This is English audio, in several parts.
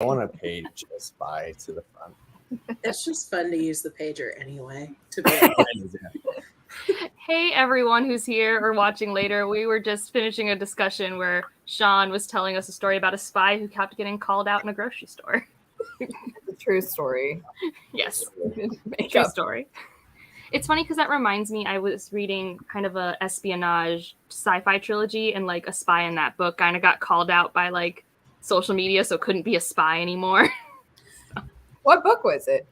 I want to page a spy to the front. It's just fun to use the pager anyway. To be honest. Hey everyone who's here or watching later, we were just finishing a discussion where Sean was telling us a story about a spy who kept getting called out in a grocery store. It's a true story. Yes, true story. It's funny because that reminds me, I was reading kind of a espionage sci-fi trilogy, and like a spy in that book kind of got called out by like social media, so couldn't be a spy anymore. What book was it?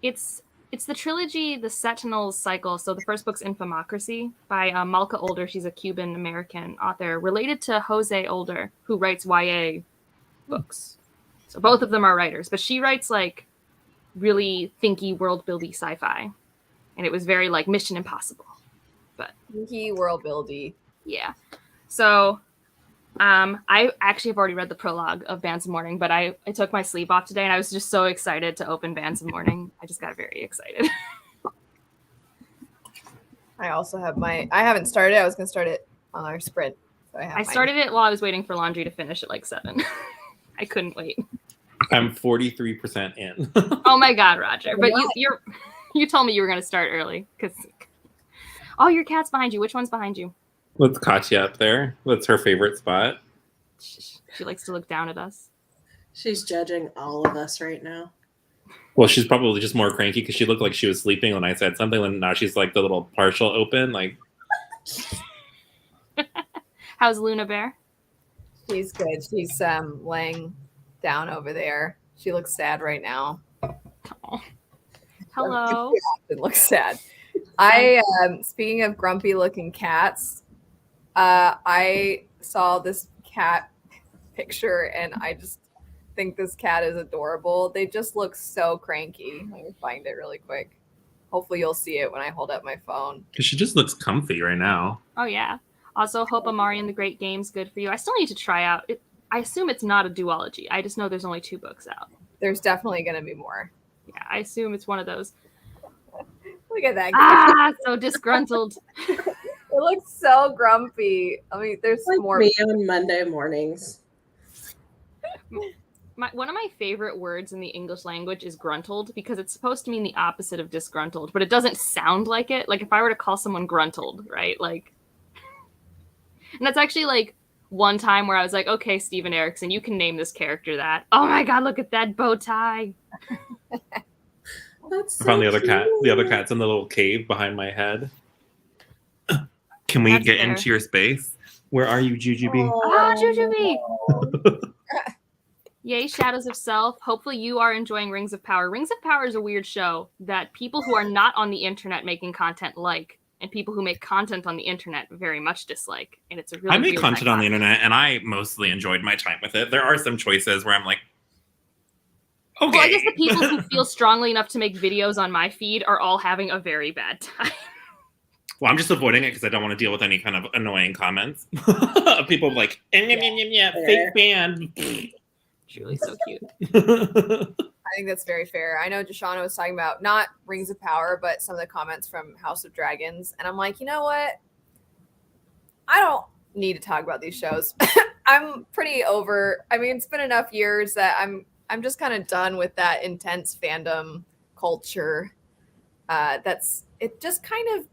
It's the trilogy, the Sentinels cycle. So the first book's Infamocracy by Malka Older. She's a Cuban-American author related to Jose Older, who writes YA books. So both of them are writers, but she writes like really thinky, world-buildy sci-fi. And it was very like Mission Impossible. But Thinky, world-buildy. Yeah. So I actually have already read the prologue of Bands of Mourning, but I took my sleep off today and I was just so excited to open Bands of Mourning. I just got very excited. I also have I haven't started it. I was going to start it on our sprint. So I started it while I was waiting for laundry to finish at like 7. I couldn't wait. I'm 43% in. Oh my God, Roger. But you told me you were going to start early because your cat's behind you. Which one's behind you? That's Katya up there. That's her favorite spot. She likes to look down at us. She's judging all of us right now. Well, she's probably just more cranky because she looked like she was sleeping when I said something, and now she's like the little partial open. Like, how's Luna Bear? She's good. She's laying down over there. She looks sad right now. Oh. Hello. It looks sad. Speaking of grumpy looking cats, I saw this cat picture and I just think this cat is adorable. They just look so cranky. Let me find it really quick. Hopefully you'll see it when I hold up my phone. Because she just looks comfy right now. Oh, yeah. Also, hope Amari and the Great Game's good for you. I still need to try out. I assume it's not a duology. I just know there's only 2 books out. There's definitely going to be more. Yeah, I assume it's one of those. Look at that. So disgruntled. It looks so grumpy. I mean, there's like more. Me on Monday mornings. One of my favorite words in the English language is gruntled because it's supposed to mean the opposite of disgruntled, but it doesn't sound like it. Like if I were to call someone gruntled, right? Like, and that's actually like one time where I was like, okay, Steven Erikson, you can name this character that. Oh my God, look at that bow tie. That's so I found the other cute. cat. The other cat's in the little cave behind my head. Can we get into your space? Where are you, Jujubee? Oh, Jujubee! Yay, Shadows of Self. Hopefully you are enjoying Rings of Power. Rings of Power is a weird show that people who are not on the internet making content like, and people who make content on the internet very much dislike. And it's a really I make weird content on the dichotomy. internet, and I mostly enjoyed my time with it. There are some choices where I'm like, okay. Well, I guess the people who feel strongly enough to make videos on my feed are all having a very bad time. Well, I'm just avoiding it because I don't want to deal with any kind of annoying comments of people like, fake fan. Julie's so cute. I think that's very fair. I know Deshauna was talking about not Rings of Power, but some of the comments from House of Dragons. And I'm like, you know what? I don't need to talk about these shows. I'm pretty over. I mean, it's been enough years that I'm just kind of done with that intense fandom culture. It just kind of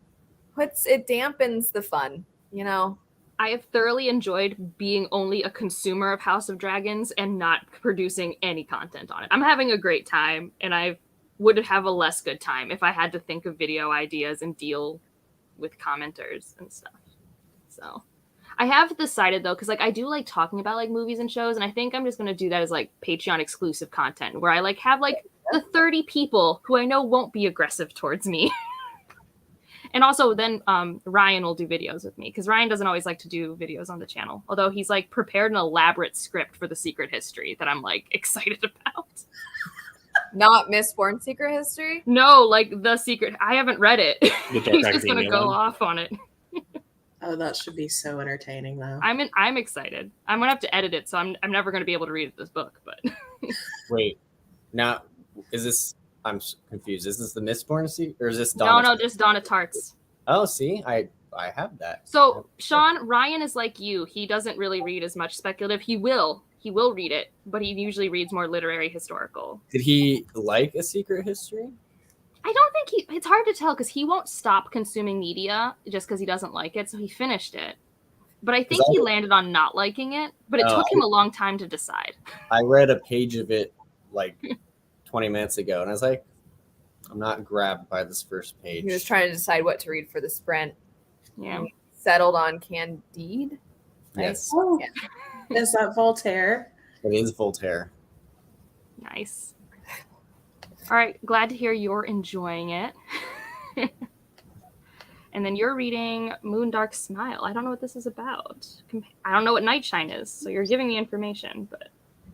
dampens the fun, you know? I have thoroughly enjoyed being only a consumer of House of Dragons and not producing any content on it. I'm having a great time, and I would have a less good time if I had to think of video ideas and deal with commenters and stuff. So I have decided, though, because like I do like talking about like movies and shows, and I think I'm just going to do that as like Patreon exclusive content where I like have like the 30 people who I know won't be aggressive towards me. And also then Ryan will do videos with me because Ryan doesn't always like to do videos on the channel. Although he's like prepared an elaborate script for the Secret History that I'm like excited about. Not Mistborn Secret History? No, like the Secret. I haven't read it. The Dark He's just going to Academia go one. off on it. Oh, that should be so entertaining, though. I'm excited. I'm going to have to edit it, so I'm never going to be able to read this book. But Wait, now is this? I'm confused. Is this the Mistborn seat or is this Dawn? No, just Dawn of Tarts. Oh, see, I have that. So Sean, Ryan is like you. He doesn't really read as much speculative. He will he will read it, but he usually reads more literary historical. Did he like A Secret History? I don't think it's hard to tell because he won't stop consuming media just because he doesn't like it. So he finished it. But I think he landed on not liking it, but it took him a long time to decide. I read a page of it like 20 minutes ago, and I was like, I'm not grabbed by this first page. He was trying to decide what to read for the sprint. Yeah. He settled on Candide. Yes. Oh, Yeah. is that Voltaire? It is Voltaire. Nice. All right, glad to hear you're enjoying it. And then you're reading Moondark Smile. I don't know what this is about. I don't know what Nightshine is, so you're giving me information. But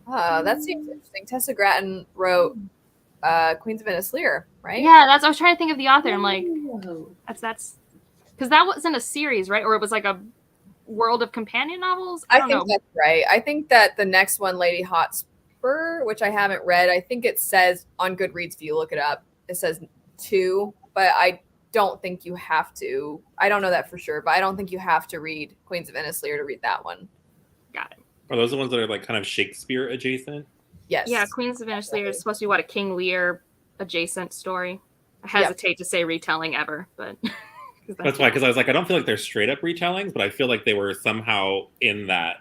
That seems interesting. Tessa Grattan wrote Queens of Innisleer, right? yeah, I was trying to think of the author. I'm like, Whoa. that's because that wasn't a series, right? Or it was like a world of companion novels. I don't think know. that's right. I think that the next one, Lady Hotspur, which I haven't read, I think it says on Goodreads, if you look it up, it says 2, but I don't think you have to. I don't know that for sure, but I don't think you have to read Queens of Innisleer to read that one. Got it. Are those the ones that are like kind of Shakespeare adjacent? Yes. Yeah, Queens of Innisleer is supposed to be what, a King Lear adjacent story. I hesitate to say retelling ever, but That's why, because I was like, I don't feel like they're straight up retellings, but I feel like they were somehow in that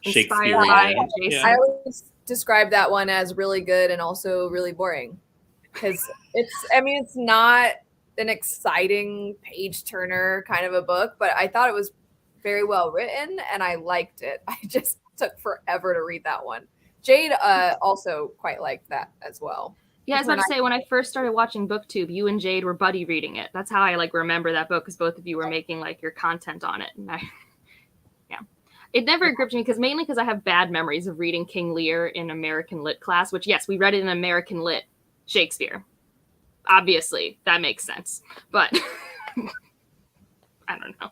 Inspired by Shakespearean. adjacent. I always describe that one as really good and also really boring because it's not an exciting page turner kind of a book, but I thought it was very well written and I liked it. I just took forever to read that one. Jade also quite liked that as well. Yeah, I was about to say, when I first started watching BookTube, you and Jade were buddy reading it. That's how I remember that book, because both of you were making your content on it. And it never gripped me mainly because I have bad memories of reading King Lear in American Lit class, which yes, we read it in American Lit Shakespeare. Obviously, that makes sense. But I don't know.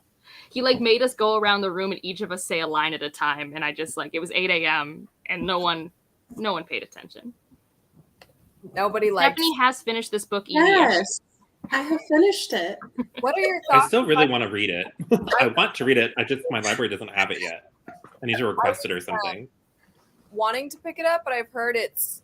He made us go around the room and each of us say a line at a time. And I just it was 8 a.m. and no one paid attention. Nobody liked. Stephanie has finished this book. Yes, I have finished it. What are your thoughts? I still really want to read it. I want to read it. My library doesn't have it yet. I need to request it or something. Wanting to pick it up, but I've heard it's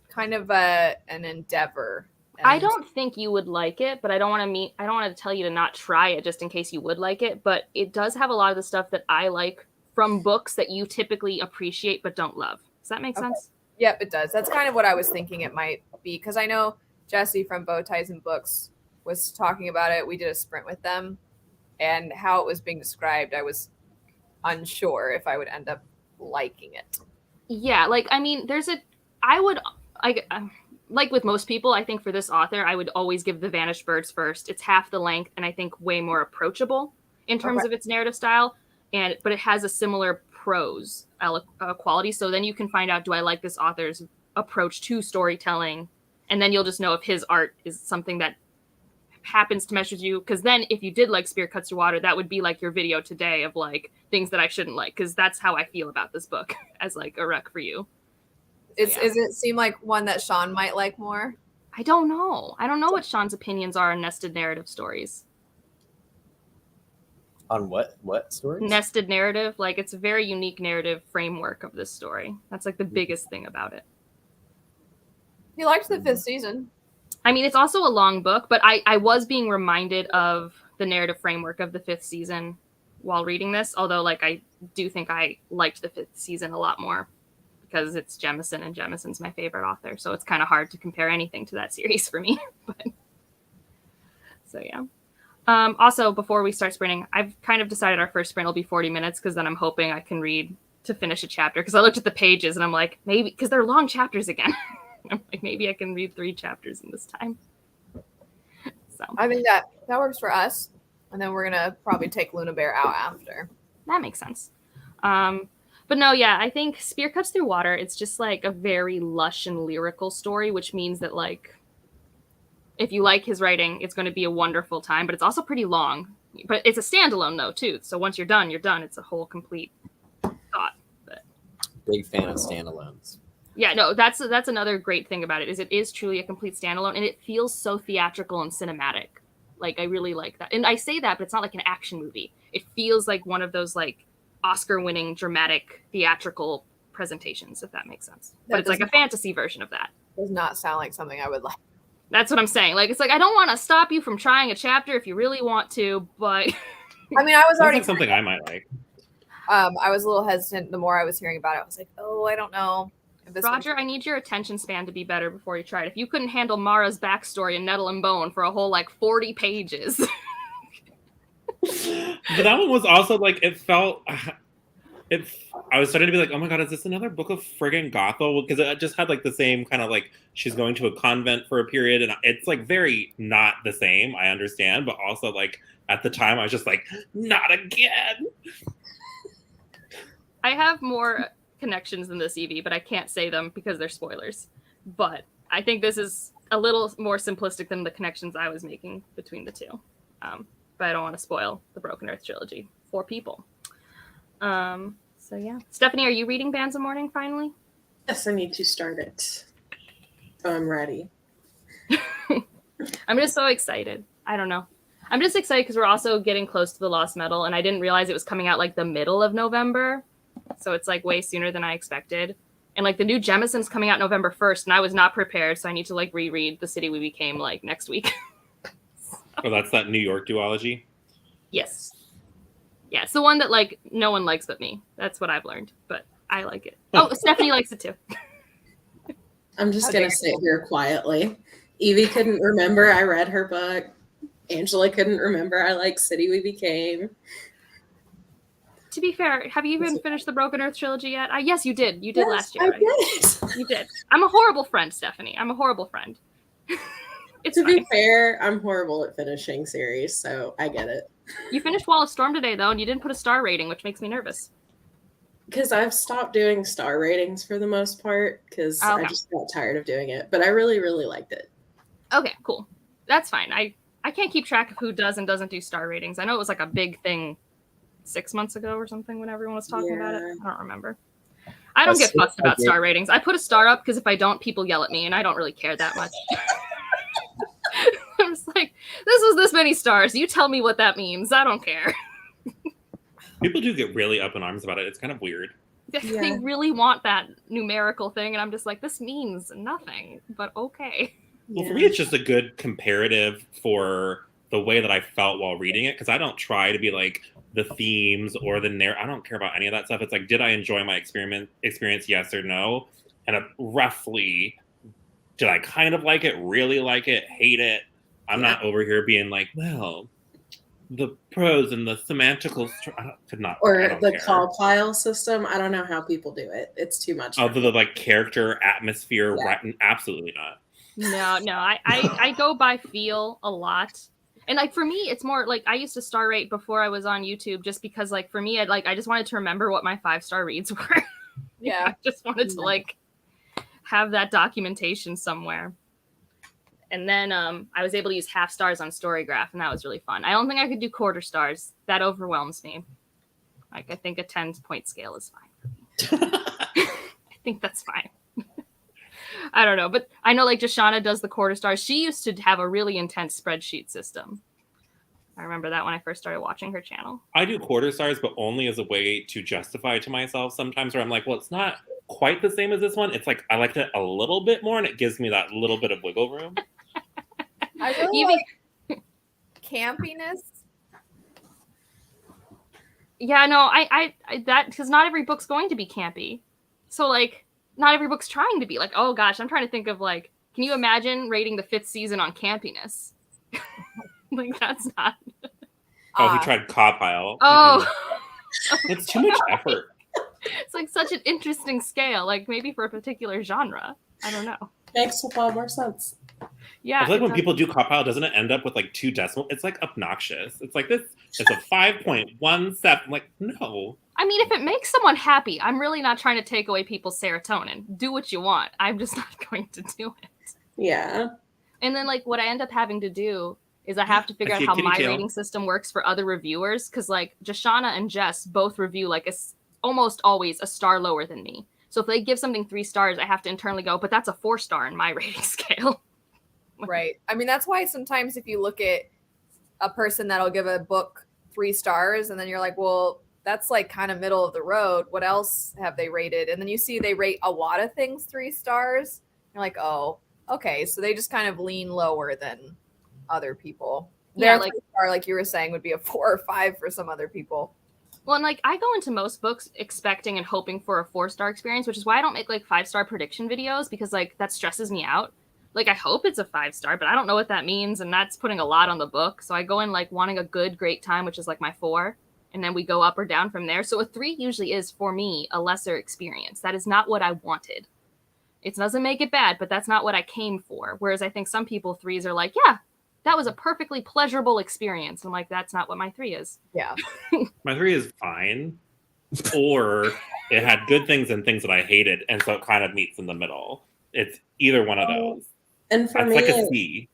kind of an endeavor. I don't think you would like it, but I don't want to tell you to not try it just in case you would like it. But it does have a lot of the stuff that I like from books that you typically appreciate but don't love. Does that make sense? Yep, it does. That's kind of what I was thinking it might be, because I know Jesse from Bow Ties and Books was talking about it. We did a sprint with them, and how it was being described, I was unsure if I would end up liking it. Yeah, I would like with most people, I think for this author, I would always give The Vanished Birds first. It's half the length and I think way more approachable in terms of its narrative style, but it has a similar prose quality. So then you can find out, do I like this author's approach to storytelling? And then you'll just know if his art is something that happens to mesh with you. Because then if you did like Spear Cuts Through Water, that would be your video today of things that I shouldn't like. Because that's how I feel about this book as a rec for you. Does it seem like one that Sean might like more? I don't know. I don't know what Sean's opinions are on nested narrative stories. On what stories? Nested narrative. It's a very unique narrative framework of this story. That's the biggest thing about it. He liked the 5th season. I mean, it's also a long book, but I was being reminded of the narrative framework of the 5th season while reading this. Although, I do think I liked the 5th season a lot more because it's Jemison, and Jemison's my favorite author. So it's kind of hard to compare anything to that series for me. So, yeah. Also, before we start sprinting, I've kind of decided our first sprint will be 40 minutes because then I'm hoping I can read to finish a chapter. Because I looked at the pages and I'm like, maybe, because they're long chapters again. I'm like, maybe I can read 3 chapters in this time. So I think that works for us. And then we're going to probably take Luna Bear out after. that makes sense. But no, yeah, I think Spear Cuts Through Water, it's just a very lush and lyrical story, which means that if you like his writing, it's going to be a wonderful time, but it's also pretty long. But it's a standalone though, too. So once you're done, you're done. It's a whole complete thought. But Big fan of standalones. yeah, no, that's another great thing about it is truly a complete standalone, and it feels so theatrical and cinematic. I really like that. And I say that, but it's not an action movie. It feels like one of those Oscar-winning dramatic theatrical presentations, if that makes sense. That But it's like a doesn't- fantasy version of that. Does not sound like something I would like. That's what I'm saying. Like, it's like, I don't want to stop you from trying a chapter if you really want to, but I mean, I was Sounds already like something I might like. I was a little hesitant the more I was hearing about it. I was like, oh, I don't know. If this Roger, I need your attention span to be better before you try it. If you couldn't handle Mara's backstory in Nettle and Bone for a whole like 40 pages. But that one was also like, it felt. I was starting to be like, oh my god, is this another book of friggin' Gothel? Because it just had like the same kind of like she's going to a convent for a period, and it's like very not the same. I understand, but also like at the time, I was just like, not again. I have more connections than this, Evie, but I can't say them because they're spoilers. But I think this is a little more simplistic than the connections I was making between the two. But I don't want to spoil the Broken Earth trilogy for people. So yeah. Stephanie, are you reading Bands of Mourning finally? Yes, I need to start it. So I'm ready. I'm just so excited. I don't know. I'm just excited because we're also getting close to the Lost Metal, and I didn't realize it was coming out like the middle of November. So it's like way sooner than I expected. And like the new Jemison's coming out November 1st, and I was not prepared, so I need to like reread The City We Became like next week. Oh, that's that New York duology. Yes. Yeah, it's the one that like no one likes but me. That's what I've learned, but I like it. Oh, Stephanie likes it too. I'm just going to sit here quietly. Evie couldn't remember I read her book. Angela couldn't remember I like City We Became. To be fair, have you even finished the Broken Earth trilogy yet? Yes, you did. You did Yes, last year, I right? did. You did. I'm a horrible friend, Stephanie. I'm a horrible friend. It's To fine. be fair, I'm horrible at finishing series, so I get it. You finished Wall of Storm today, though, and you didn't put a star rating, which makes me nervous. Because I've stopped doing star ratings for the most part, because Okay. I just got tired of doing it. But I really, really liked it. Okay, cool. That's fine. I can't keep track of who does and doesn't do star ratings. I know it was like a big thing 6 months ago or something when everyone was talking about it. Yeah. I don't remember. I don't get fussed about star ratings. I put a star up because if I don't, people yell at me, and I don't really care that much. I'm just like, this was this many stars. You tell me what that means. I don't care. People do get really up in arms about it. It's kind of weird. They Yeah. really want that numerical thing, and I'm just like, this means nothing, but okay. Well, for me, it's just a good comparative for the way that I felt while reading it, because I don't try to be like the themes or the I don't care about any of that stuff. It's like, did I enjoy my experience? Yes or no? And roughly, did I kind of like it, really like it, hate it? I'm not over here being like, well, the prose and the semantical. I Or don't the care. call pile system. I don't know how people do it. It's too much. Oh, the like character atmosphere, Yeah. right? Absolutely not. No, I go by feel a lot. And like for me, it's more like I used to star rate before I was on YouTube just because like for me, I just wanted to remember what my 5-star reads were. Yeah. I just wanted to like have that documentation somewhere. And then I was able to use half stars on Storygraph, and that was really fun. I don't think I could do quarter stars. That overwhelms me. Like I think a 10-point scale is fine for me. I think that's fine. I don't know, but I know like Joshana does the quarter stars. She used to have a really intense spreadsheet system. I remember that when I first started watching her channel. I do quarter stars, but only as a way to justify to myself sometimes where I'm like, well, it's not quite the same as this one. It's like I liked it a little bit more, and it gives me that little bit of wiggle room. I really Evie- like campiness. Yeah, no, I that because not every book's going to be campy. So like not every book's trying to be like, oh gosh, I'm trying to think of like, can you imagine rating the 5th season on campiness? Like that's not. Oh, he tried Cod Pile. Oh, It's too much effort. it's like such an interesting scale. Like maybe for a particular genre. I don't know. Makes a lot more sense. Yeah. I feel like it when does. people do Cod Pile, doesn't it end up with like 2 decimals? It's like obnoxious. It's like this. It's a 5.17. I'm like, no. I mean, if it makes someone happy, I'm really not trying to take away people's serotonin. Do what you want. I'm just not going to do it. Yeah. And then, like, what I end up having to do is I have to figure I out see a how kitty my tail. rating system works for other reviewers. Because, like, Joshana and Jess both review, like, almost always a star lower than me. So if they give something 3 stars, I have to internally go, but that's a 4-star in my rating scale. Right. I mean, that's why sometimes if you look at a person that'll give a book 3 stars and then you're like, well, that's like kind of middle of the road. What else have they rated? And then you see they rate a lot of things 3 stars. You're like, oh, okay. So they just kind of lean lower than other people. Yeah, Their 3-star, like you were saying, would be a 4 or 5 for some other people. Well, and like I go into most books expecting and hoping for a 4-star experience, which is why I don't make like 5-star prediction videos, because like that stresses me out. Like I hope it's a 5-star, but I don't know what that means, and that's putting a lot on the book. So I go in like wanting a good, great time, which is like my 4, and then we go up or down from there. So a 3 usually is for me a lesser experience. That is not what I wanted. It doesn't make it bad, but that's not what I came for. Whereas I think some people 3s are like, yeah, that was a perfectly pleasurable experience. I'm like, that's not what my 3 is. Yeah. My 3 is fine, or it had good things and things that I hated, and so it kind of meets in the middle. It's either one of those. And for That's me, like a C.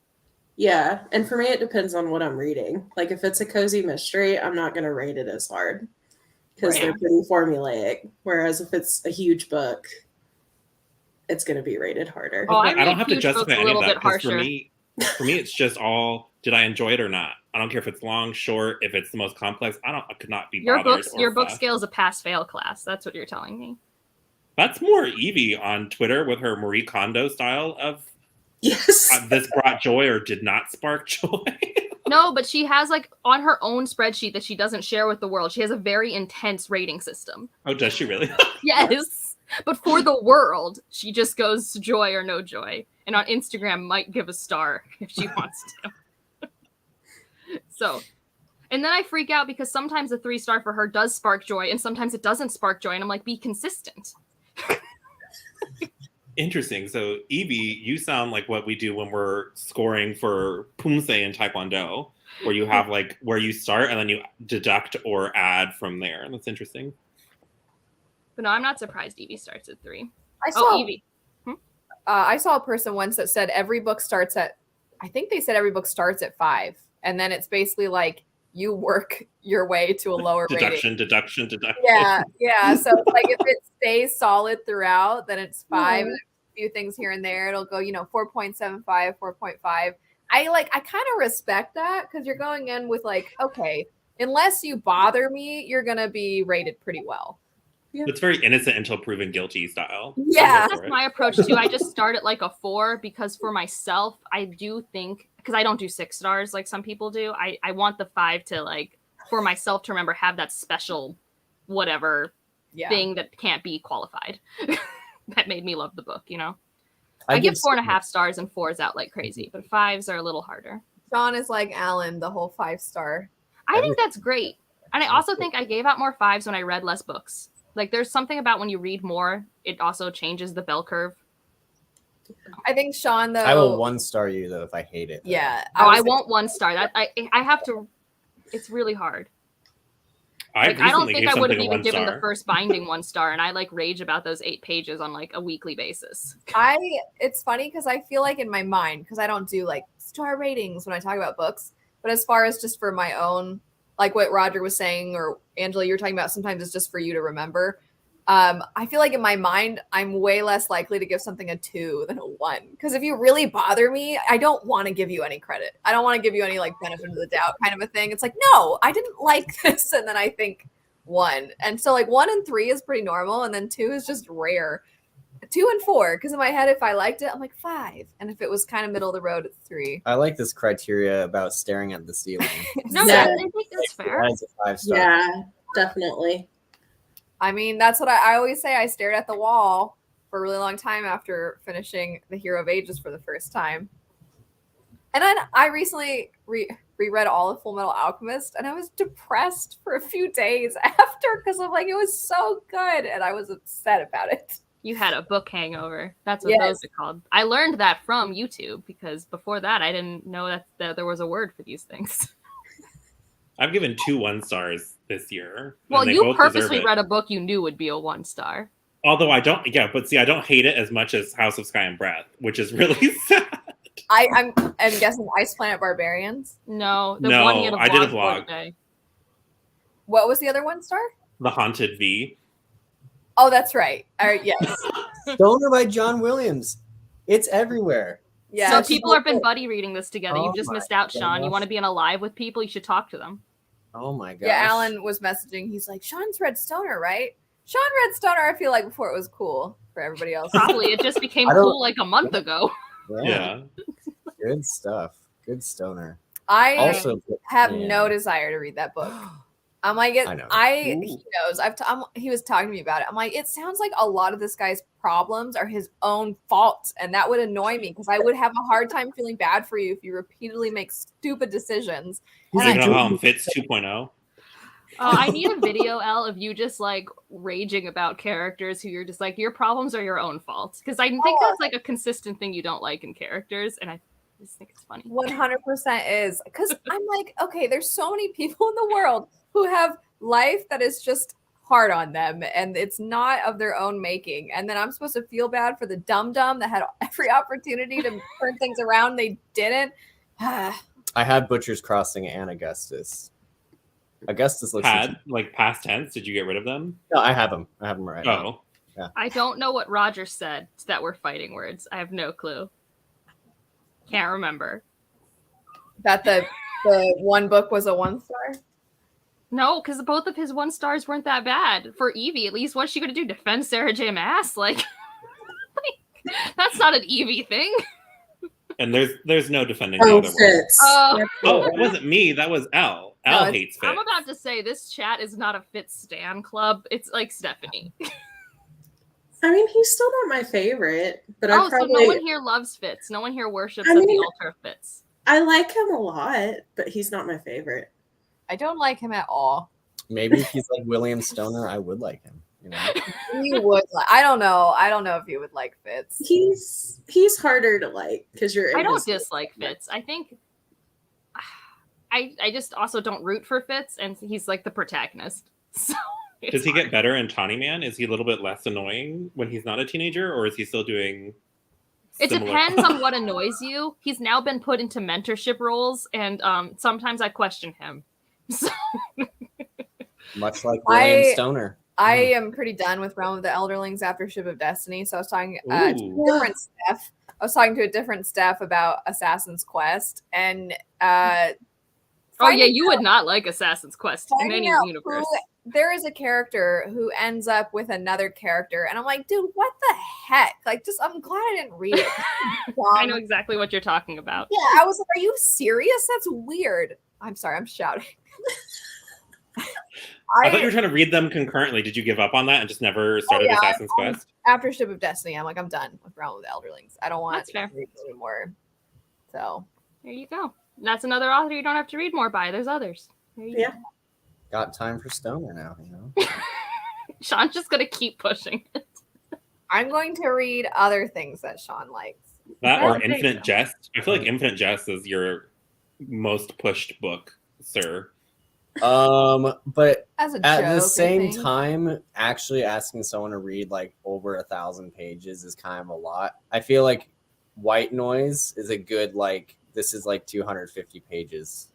yeah. And for me, it depends on what I'm reading. Like if it's a cozy mystery, I'm not going to rate it as hard because Right. they're pretty formulaic. Whereas if it's a huge book, it's going to be rated harder. Oh, I don't rate have to huge justify books a any of little that, bit because harsher. for me, it's just all, did I enjoy it or not? I don't care if it's long, short, if it's the most complex. I could not be Your bothered. your book fussed. scale is a pass-fail class. That's what you're telling me. That's more Evie on Twitter with her Marie Kondo style of Yes. this brought joy or did not spark joy. No, but she has like on her own spreadsheet that she doesn't share with the world. She has a very intense rating system. Oh, does she really? Yes. But for the world, she just goes joy or no joy. And on Instagram might give a star if she wants to. So, and then I freak out because sometimes a 3-star for her does spark joy and sometimes it doesn't spark joy. And I'm like, be consistent. Interesting. So, Evie, you sound like what we do when we're scoring for Pumse in Taekwondo, where you have like where you start and then you deduct or add from there. That's interesting. But no, I'm not surprised Evie starts at 3. I saw, Oh, Evie. I saw a person once that said every book starts at, I think they said every book starts at 5. And then it's basically like you work your way to a lower rating. Deduction. Yeah. So it's like if it stays solid throughout, then it's 5. And a few things here and there, it'll go, 4.75, 4.5. I kind of respect that because you're going in with like, okay, unless you bother me, you're going to be rated pretty well. It's very innocent until proven guilty style. Yeah. That's my approach too. I just start at like a 4 because for myself, I do think, because I don't do 6 stars like some people do. I want the 5 to like, for myself to remember, have that special whatever thing that can't be qualified. That made me love the book, I give 4.5 stars and 4s out like crazy, but 5s are a little harder. Sean is like Alan, the whole 5-star. I think that's great. And I also think I gave out more 5s when I read less books. Like there's something about when you read more, it also changes the bell curve. I think Sean, though. I will 1-star you though if I hate it. Yeah. I won't 1-star. That I have to. It's really hard. I don't think I would have even given the first binding 1 star, and I like rage about those 8 pages on like a weekly basis. It's funny because I feel like in my mind, because I don't do like star ratings when I talk about books, but as far as just for my own, like what Roger was saying, or Angela, you were talking about, sometimes it's just for you to remember. I feel like in my mind, I'm way less likely to give something a 2 than a 1. Because if you really bother me, I don't want to give you any credit. I don't want to give you any like benefit of the doubt kind of a thing. It's like, no, I didn't like this. And then I think 1. And so like 1 and 3 is pretty normal. And then 2 is just rare. 2 and 4. Because in my head, if I liked it, I'm like 5. And if it was kind of middle of the road, it's 3. I like this criteria about staring at the ceiling. No, Yeah. I think that's fair. That is a 5-star. Yeah, definitely. I mean, that's what I always say. I stared at the wall for a really long time after finishing The Hero of Ages for the first time. And then I recently reread all of Full Metal Alchemist, and I was depressed for a few days after because I'm like, it was so good, and I was upset about it. You had a book hangover. That's what those are called. I learned that from YouTube because before that, I didn't know that there was a word for these things. I've given 2 1-stars this year. Well, and they you both purposely deserve it. read a book you knew would be a 1-star. Although I don't, but see, I don't hate it as much as House of Sky and Breath, which is really sad. I'm guessing Ice Planet Barbarians. No, No, one he had a vlog I did a for vlog. today. What was the other 1-star? The Haunted V. Oh, that's right. Yes. Stoner by John Williams. It's everywhere. Yeah. So people have been buddy reading this together. Oh You've just my missed out, Sean. You goodness. want to be in a live with people? You should talk to them. Oh my gosh. Yeah, Alan was messaging. He's like, Sean's read Stoner, right? Sean read Stoner, I feel like, before it was cool for everybody else. Probably it just became I don't- cool like a month ago. Yeah. Good stuff. Good stoner. I Also, have yeah. no desire to read that book. I'm like, I know. he knows. He was talking to me about it. I'm like, it sounds like a lot of this guy's problems are his own faults, and that would annoy me because I would have a hard time feeling bad for you if you repeatedly make stupid decisions. You And know how Fitz 2.0? Oh, I need a video, Elle, of you just like raging about characters who you're just like, your problems are your own fault. Because I think that's like a consistent thing you don't like in characters, and I just think it's funny. 100% is because I'm like, okay, there's so many people in the world who have life that is just hard on them and it's not of their own making. And then I'm supposed to feel bad for the dum-dum that had every opportunity to turn things around. They didn't. I had Butcher's Crossing and Augustus. Augustus looks Like past tense. Did you get rid of them? No, I have them. I have them right now. Oh. I don't know what Roger said that were fighting words. I have no clue. Can't remember. That the one book was a 1-star? No, because both of his 1-stars weren't that bad. For Evie, at least, what's she going to do? Defend Sarah J. Maas? Like, that's not an Evie thing. And there's no defending the other one. Fitz. Oh, It wasn't me. That was Elle. Elle No, hates Fitz. I'm about to say this chat is not a Fitz stan club. It's like Stephanie. I mean, he's still not my favorite, but So no one here loves Fitz. No one here worships I at mean, the altar of Fitz. I like him a lot, but he's not my favorite. I don't like him at all. Maybe if he's like William Stoner, I would like him. You know, You would I don't know. I don't know if you would like Fitz. He's harder to like because you're. I don't dislike Fitz. I think I just also don't root for Fitz, and he's like the protagonist. So Does he get better in Tawny Man? Is he a little bit less annoying when he's not a teenager, or is he still doing? It similar- depends on what annoys you. He's now been put into mentorship roles, and sometimes I question him. So much like William I- Stoner. I am pretty done with Realm of the Elderlings after Ship of Destiny. So I was talking to a Ooh. different Steph. I was talking to a different Steph about Assassin's Quest and oh yeah, you would not like Assassin's Quest in finding any out universe. there is a character who ends up with another character, and I'm like, dude, what the heck? Like, just I'm glad I didn't read it. I know exactly what you're talking about. Yeah, I was like, are you serious? That's weird. I'm sorry, I'm shouting. I thought you were trying to read them concurrently. Did you give up on that and just never started Assassin's Quest? After Ship of Destiny, I'm like, I'm done with Realm of the Elderlings. I don't want That's fair. to read anymore. So There you go. That's another author you don't have to read more by. There's others. There you Yeah. go. Got time for Stoner now. You know. Sean's just gonna keep pushing it. I'm going to read other things that Sean likes. That Yeah, or there you Infinite go. Jest. I feel like Infinite Jest is your most pushed book, sir. But As a at joke, the I same think. time, actually asking someone to read like over 1,000 pages is kind of a lot. I feel like White Noise is a good this is like 250 pages.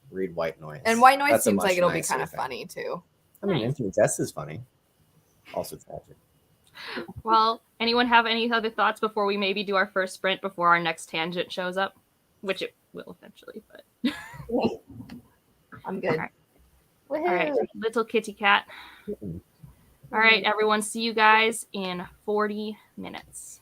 Read White Noise. And White Noise That's a seems much like it'll be nicer kind of thing. funny too. I mean, Nice. Infinite Jest is funny. Also tragic. Well, anyone have any other thoughts before we maybe do our first sprint before our next tangent shows up? Which it will eventually, but I'm good. All right, little kitty cat. All right, everyone, see you guys in 40 minutes.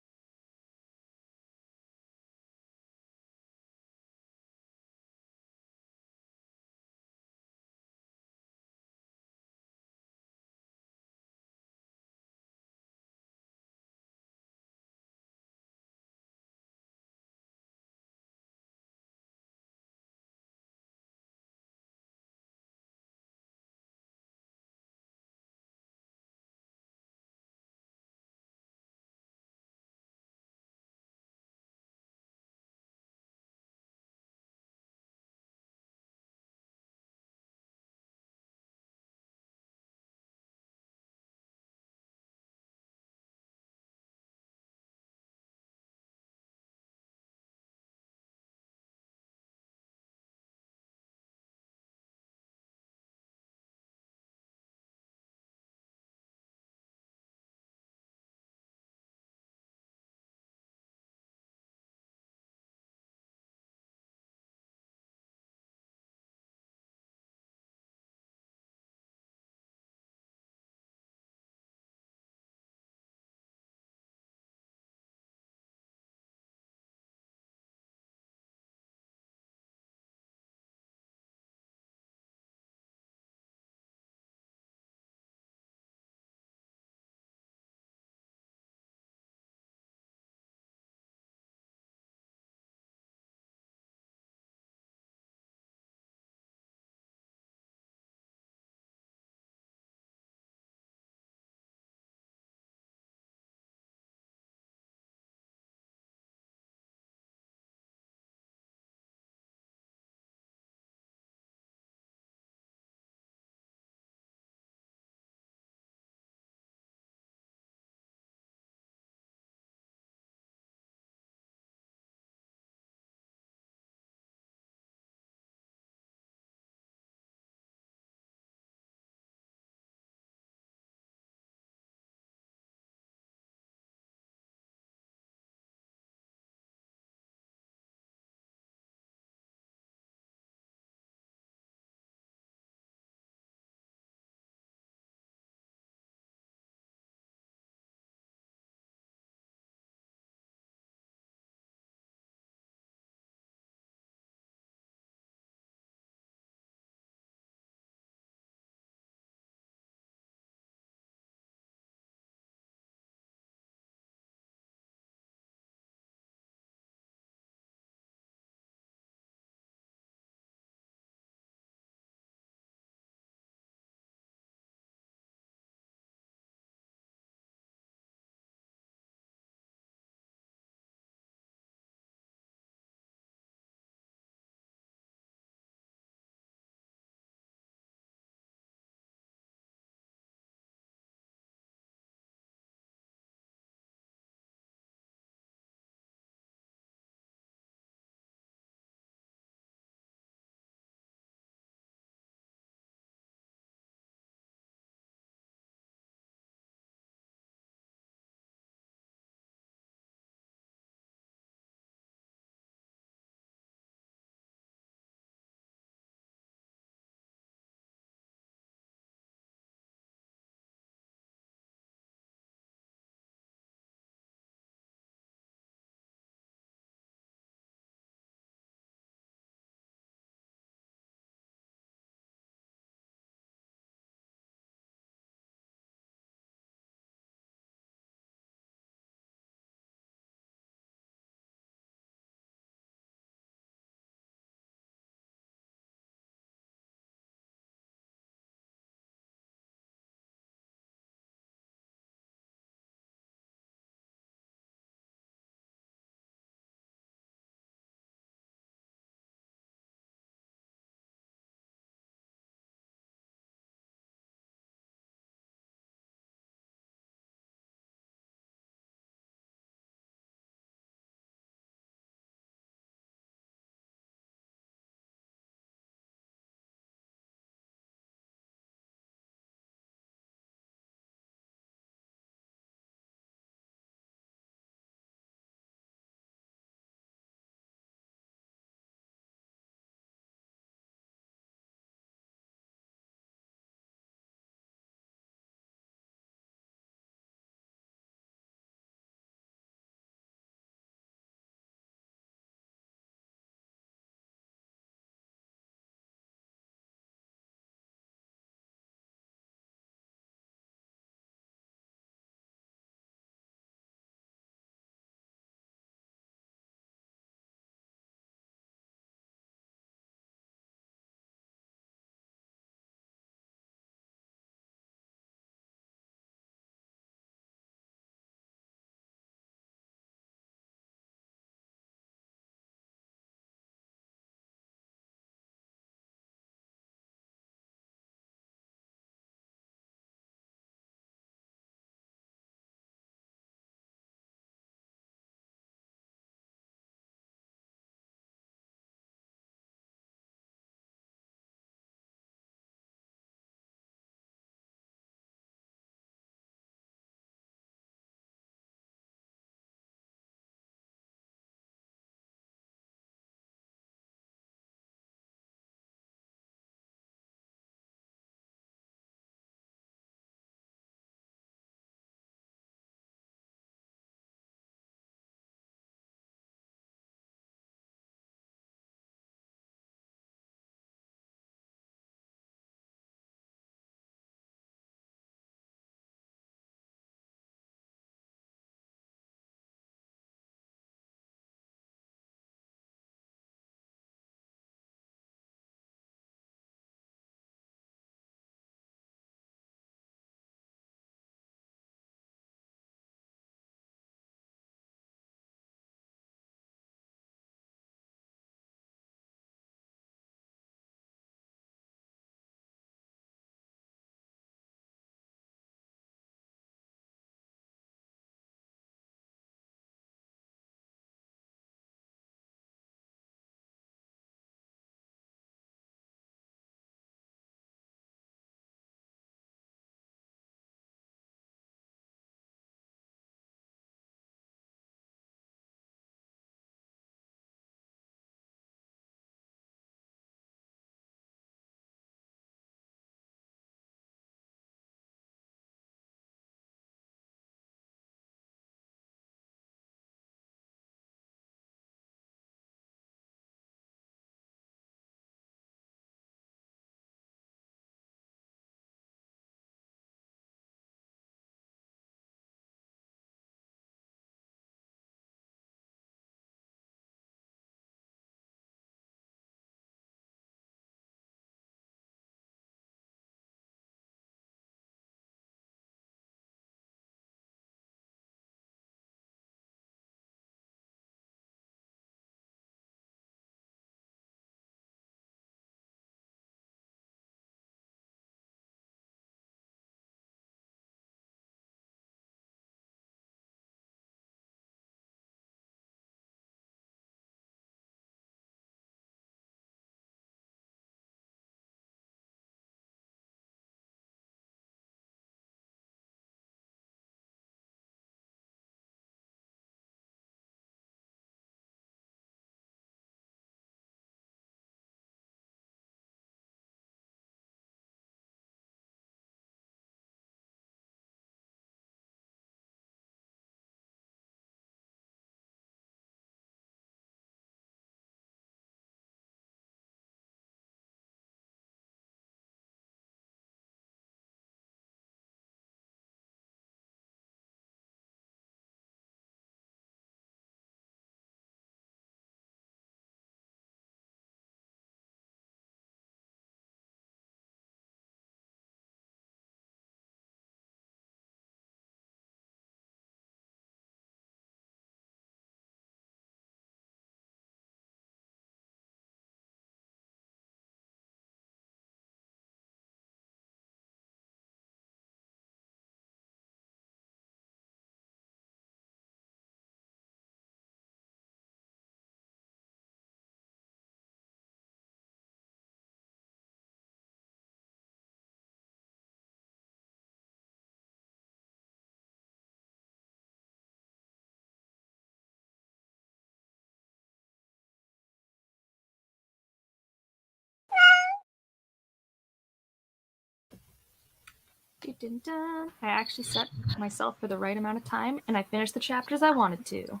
I actually set myself for the right amount of time, and I finished the chapters I wanted to.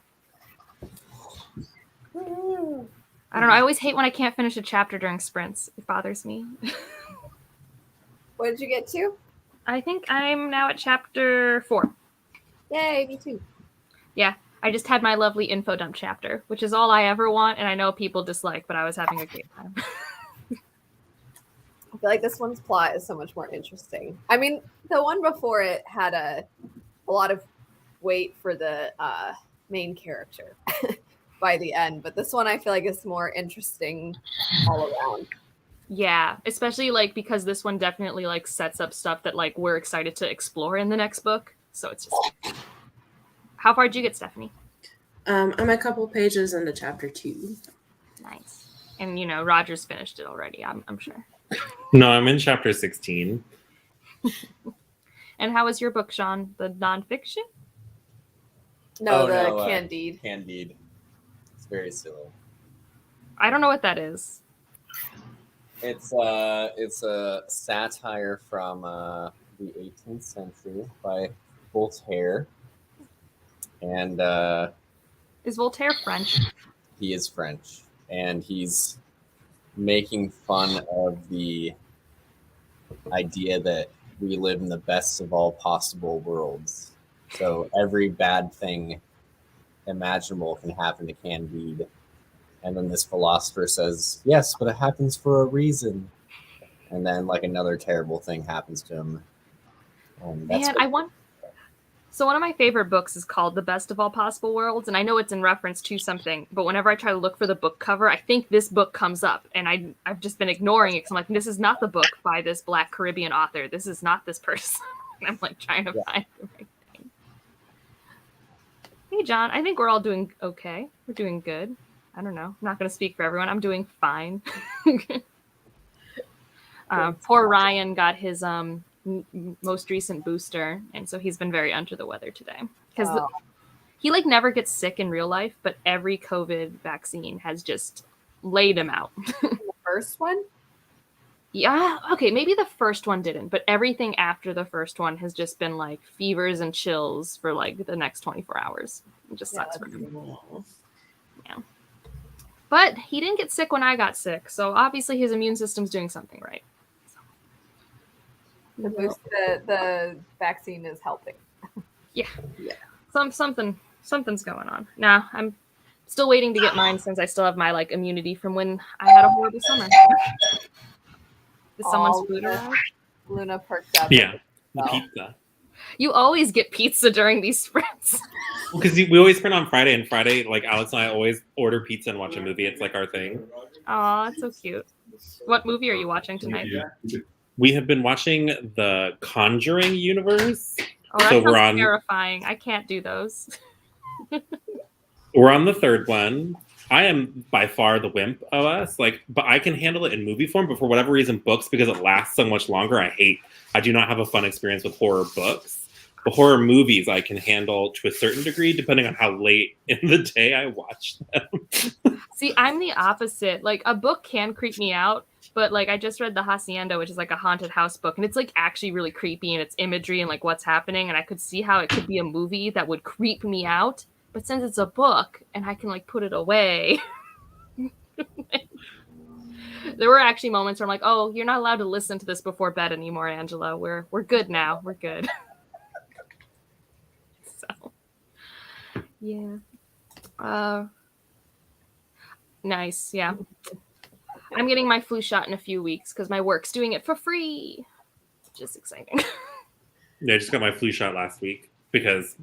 I don't know. I always hate when I can't finish a chapter during sprints. It bothers me. What did you get to? I think I'm now at chapter 4. Yay, me too. Yeah, I just had my lovely info dump chapter, which is all I ever want, and I know people dislike, but I was having a great time. I feel like this one's plot is so much more interesting. I mean, the one before it had a lot of weight for the main character by the end, but this one I feel like is more interesting all around. Yeah, especially like because this one definitely like sets up stuff that like we're excited to explore in the next book. So it's just. How far did you get, Stephanie? I'm a couple pages into chapter 2. Nice. And you know, Roger's finished it already, I'm sure. No, I'm in chapter 16. And how was your book, Sean? The nonfiction? No, Candide. Candide. It's very silly. I don't know what that is. It's a satire from the 18th century by Voltaire, and Is Voltaire French? he is French, and he's making fun of the idea that we live in the best of all possible worlds. So every bad thing imaginable can happen to Candide. And then this philosopher says, yes, but it happens for a reason. And then like another terrible thing happens to him. And that's Man, So one of my favorite books is called The Best of All Possible Worlds, and I know it's in reference to something, but whenever I try to look for the book cover, I think this book comes up, and I've just been ignoring it because I'm like, this is not the book by this Black Caribbean author. This is not this person. And I'm like trying to find the right thing. Hey, John, I think we're all doing okay. We're doing good. I don't know. I'm not going to speak for everyone. I'm doing fine. Poor Ryan got his most recent booster, and so he's been very under the weather today because he like never gets sick in real life, but every COVID vaccine has just laid him out. The first one? Yeah, okay, maybe the first one didn't, but everything after the first one has just been like fevers and chills for like the next 24 hours. It just sucks for him. Yeah. But he didn't get sick when I got sick, so obviously his immune system's doing something right. The vaccine is helping. Yeah. Something's going on. Now I'm still waiting to get mine since I still have my like immunity from when I had a horrible summer. Is someone's food around? Luna perked up. Yeah, the pizza. You always get pizza during these sprints. Because we always sprint on Friday, and Friday, like Alex and I always order pizza and watch a movie. It's like our thing. Oh, that's so cute. What movie are you watching tonight? We have been watching the Conjuring universe. Oh, that sounds terrifying. I can't do those. We're on the third one. I am by far the wimp of us, but I can handle it in movie form. But for whatever reason, books, because it lasts so much longer, I do not have a fun experience with horror books. But horror movies, I can handle to a certain degree, depending on how late in the day I watch them. See, I'm the opposite. Like, a book can creep me out, but like I just read The Hacienda, which is like a haunted house book, and it's like actually really creepy, and it's imagery and like what's happening, and I could see how it could be a movie that would creep me out. But since it's a book and I can like put it away, there were actually moments where I'm like, "Oh, you're not allowed to listen to this before bed anymore, Angela. We're good now. We're good." So, yeah. Nice. Yeah. I'm getting my flu shot in a few weeks because my work's doing it for free, which is exciting. Yeah, I just got my flu shot last week because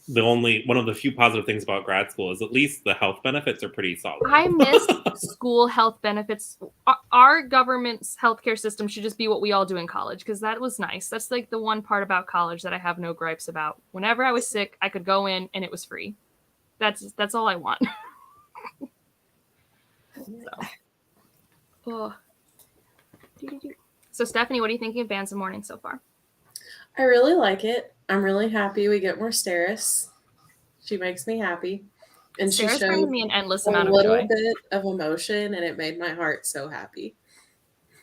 one of the few positive things about grad school is at least the health benefits are pretty solid. I miss school health benefits. Our government's healthcare system should just be what we all do in college because that was nice. That's like the one part about college that I have no gripes about. Whenever I was sick, I could go in and it was free. That's all I want. So Stephanie, what are you thinking of Bands of Mourning so far? I really like it. I'm really happy we get more Starrett. She makes me happy. And Starrett she brings showed me an endless a amount of little joy. bit of emotion, and it made my heart so happy.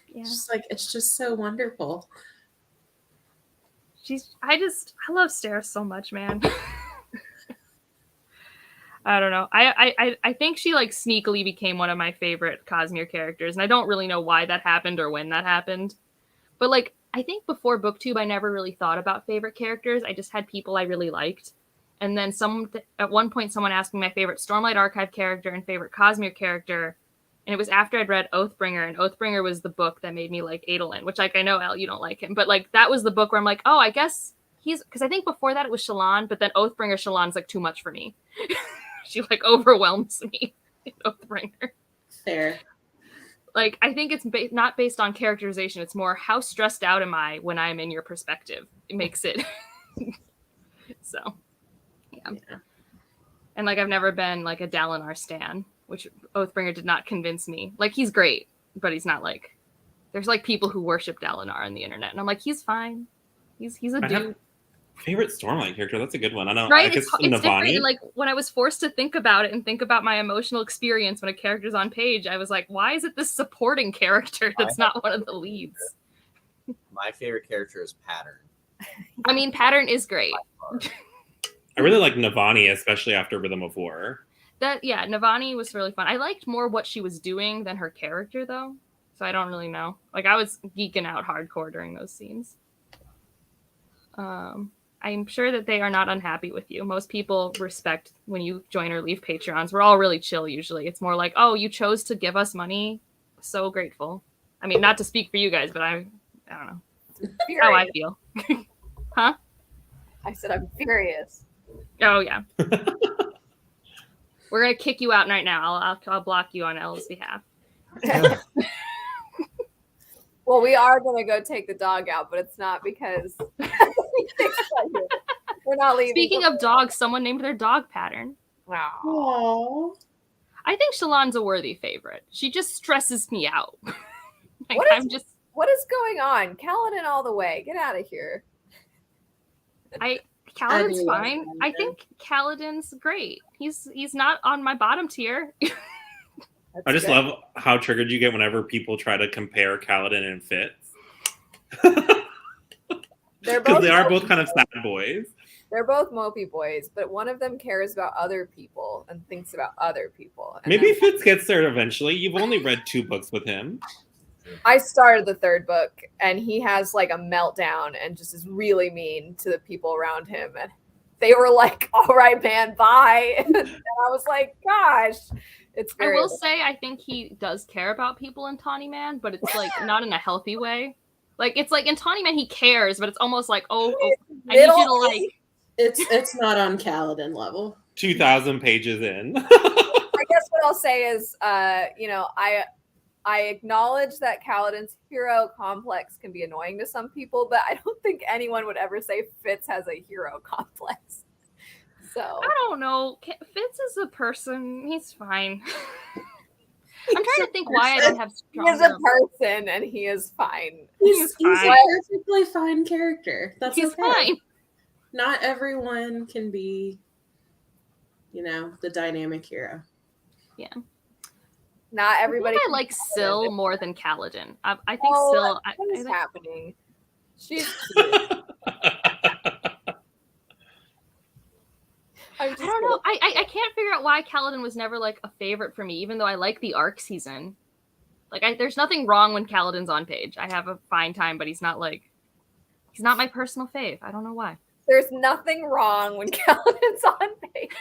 Yeah. It's just so wonderful. I love Starrett so much, man. I don't know. I think she like sneakily became one of my favorite Cosmere characters, and I don't really know why that happened or when that happened. But like, I think before BookTube, I never really thought about favorite characters. I just had people I really liked. And then at one point, someone asked me my favorite Stormlight Archive character and favorite Cosmere character. And it was after I'd read Oathbringer, and Oathbringer was the book that made me like Adolin, which like, I know, Elle, you don't like him. But like, that was the book where I'm like, oh, I guess because I think before that it was Shallan, but then Oathbringer Shallan's like too much for me. She like overwhelms me in Oathbringer. Fair. Like, I think it's not based on characterization. It's more how stressed out am I when I'm in your perspective. It makes it. So, yeah. And like, I've never been like a Dalinar stan, which Oathbringer did not convince me. Like, he's great, but he's not like. There's like people who worship Dalinar on the internet, and I'm like, he's fine. He's a dude. Favorite Stormlight character? That's a good one. I don't know. Right? I guess It's different. And like, when I was forced to think about it and think about my emotional experience when a character's on page, I was like, why is it this supporting character that's not one of the leads? My favorite character is Pattern. I mean, Pattern is great. I really like Navani, especially after Rhythm of War. Navani was really fun. I liked more what she was doing than her character, though. So I don't really know. Like, I was geeking out hardcore during those scenes. I'm sure that they are not unhappy with you. Most people respect when you join or leave Patreons. We're all really chill usually. It's more like, oh, you chose to give us money. So grateful. I mean, not to speak for you guys, but I don't know. How I feel. Huh? I said I'm furious. Oh, yeah. We're going to kick you out right now. I'll block you on Elle's behalf. Well, we are going to go take the dog out, but it's not because we're not leaving. Speaking of dogs, someone named their dog Pattern. Wow. Aww. I think Shallan's a worthy favorite. She just stresses me out. Like, what is going on? Kaladin all the way. Get out of here. Kaladin's fine. I think Kaladin's great. He's not on my bottom tier. I just love how triggered you get whenever people try to compare Kaladin and Fitz. Because they are both kind of sad boys. They're both mopey boys, but one of them cares about other people and thinks about other people. And maybe Fitz gets there eventually. You've only read 2 books with him. I started the 3rd book, and he has like a meltdown and just is really mean to the people around him. And they were like, all right, man, bye. And I was like, gosh. I will say, I think he does care about people in Tawny Man, but it's like not in a healthy way. Like, it's like in Tawny Man, he cares, but it's almost like, I need you to like. It's not on Kaladin level. 2,000 pages in. I guess what I'll say is, I acknowledge that Kaladin's hero complex can be annoying to some people, but I don't think anyone would ever say Fitz has a hero complex. So I don't know. Fitz is a person. He's fine. I'm trying to think why I don't have stronger. He is a person, and he is fine. He's a perfectly fine character. He's fine. Not everyone can be, the dynamic hero. Yeah. Not everybody. I like Syl more than Kaladin. I think Syl. What is happening? She's. I don't know. I can't figure out why Kaladin was never like a favorite for me, even though I like the arc season. Like, there's nothing wrong when Kaladin's on page. I have a fine time, but he's not my personal fave. I don't know why. There's nothing wrong when Kaladin's on page.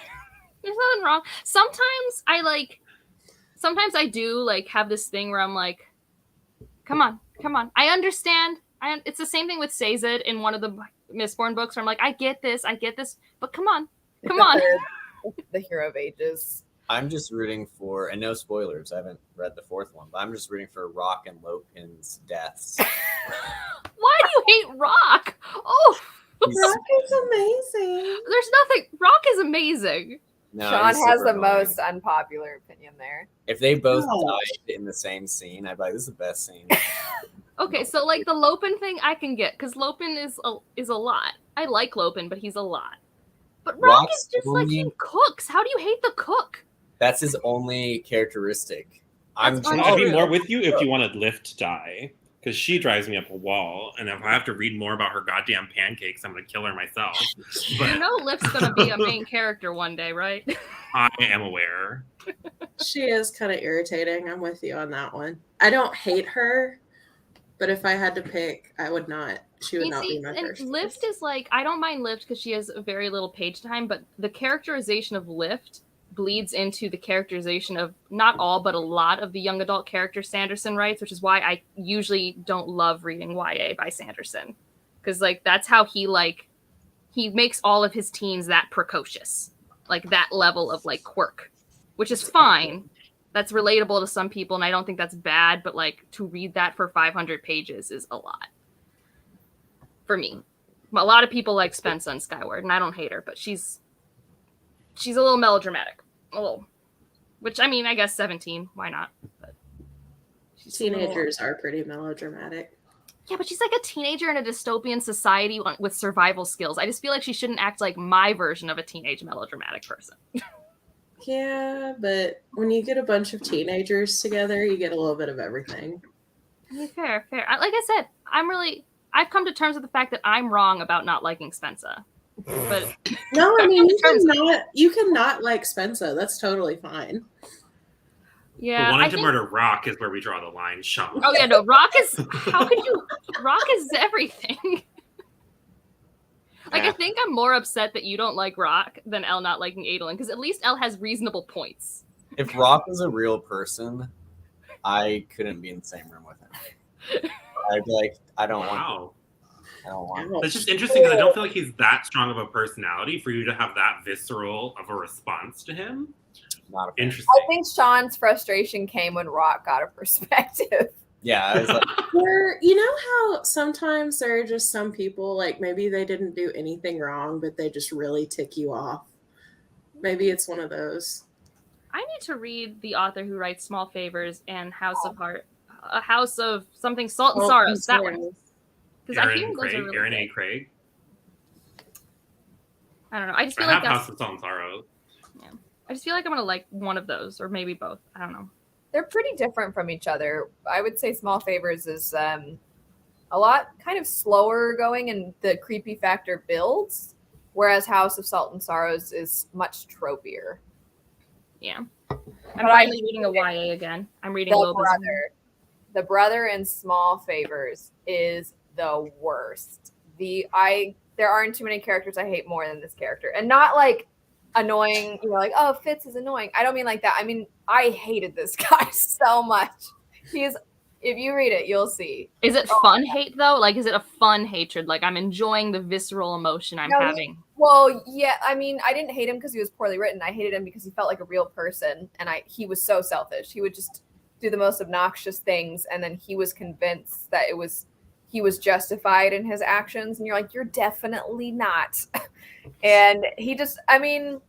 There's nothing wrong. Sometimes I do like have this thing where I'm like, come on. I understand. It's the same thing with Sazed in one of the Mistborn books where I'm like, I get this, but come on. The Hero of Ages. I'm just rooting for, and no spoilers, I haven't read the 4th one, but I'm just rooting for Rock and Lopin's deaths. Why do you hate Rock? Oh, Rock is amazing. There's nothing. Rock is amazing. No, Sean has the most unpopular opinion there. If they both died in the same scene, I'd be like, this is the best scene. Okay, so like the Lopin thing I can get, because Lopin is a lot. I like Lopin, but he's a lot. But Rock is just like he cooks. How do you hate the cook? That's his only characteristic. I'd be more with you if you wanted Lift to die. because she drives me up a wall. And if I have to read more about her goddamn pancakes, I'm going to kill her myself. But You know Lift's going to be a main character one day, right? I am aware. She is kind of irritating. I'm with you on that one. I don't hate her, but if I had to pick, I would not. She would not be my first. Lift is like, I don't mind Lift because she has very little page time, but the characterization of Lift bleeds into the characterization of not all, but a lot of the young adult characters Sanderson writes, which is why I usually don't love reading YA by Sanderson. Because, like, that's how he makes all of his teens that precocious. Like, that level of, like, quirk. Which is fine. That's relatable to some people, and I don't think that's bad, but, like, to read that for 500 pages is a lot. For me. A lot of people like Spensa and Skyward, and I don't hate her, but she's a little melodramatic. A little. Which, I mean, I guess 17. Why not? But teenagers are pretty melodramatic. Yeah, but she's like a teenager in a dystopian society with survival skills. I just feel like she shouldn't act like my version of a teenage melodramatic person. Yeah, but when you get a bunch of teenagers together, you get a little bit of everything. Fair. Like I said, I've come to terms with the fact that I'm wrong about not liking Spensa. But no, I mean you cannot like Spensa. That's totally fine. Yeah, but wanting to murder Rock is where we draw the line, Sean. Oh yeah, no, Rock is. How could you? Rock is everything. Like, I think I'm more upset that you don't like Rock than Elle not liking Adolin, because at least Elle has reasonable points. If Rock was a real person, I couldn't be in the same room with him. I'd be like, I don't want. That's just interesting because I don't feel like he's that strong of a personality for you to have that visceral of a response to him. Not interesting. I think Sean's frustration came when Rock got a perspective. Yeah, I was like, you know how sometimes there are just some people, like maybe they didn't do anything wrong, but they just really tick you off. Maybe it's one of those. I need to read the author who writes Small Favors and House of Heart, a House of something, Salt and Sorrows. That one. Because I hear those are really Aaron good. A. Craig. I don't know. I just feel I like have that's House of Salt and Sorrows. Yeah. I just feel like I'm gonna like one of those, or maybe both. I don't know. They're pretty different from each other. I would say Small Favors is a lot kind of slower going, and the creepy factor builds, whereas House of Salt and Sorrows is much tropier. Yeah. I'm finally reading a YA again. I'm reading The brother in Small Favors is the worst. There aren't too many characters I hate more than this character. And not like annoying, like, oh, Fitz is annoying. I don't mean like that. I mean, I hated this guy so much. If you read it, you'll see. Is it fun hate though? Like, is it a fun hatred? Like, I'm enjoying the visceral emotion I'm having. Well, yeah. I mean, I didn't hate him because he was poorly written. I hated him because he felt like a real person, and he was so selfish. He would just do the most obnoxious things, and then he was convinced that he was justified in his actions, and you're like, you're definitely not. And he just, I mean,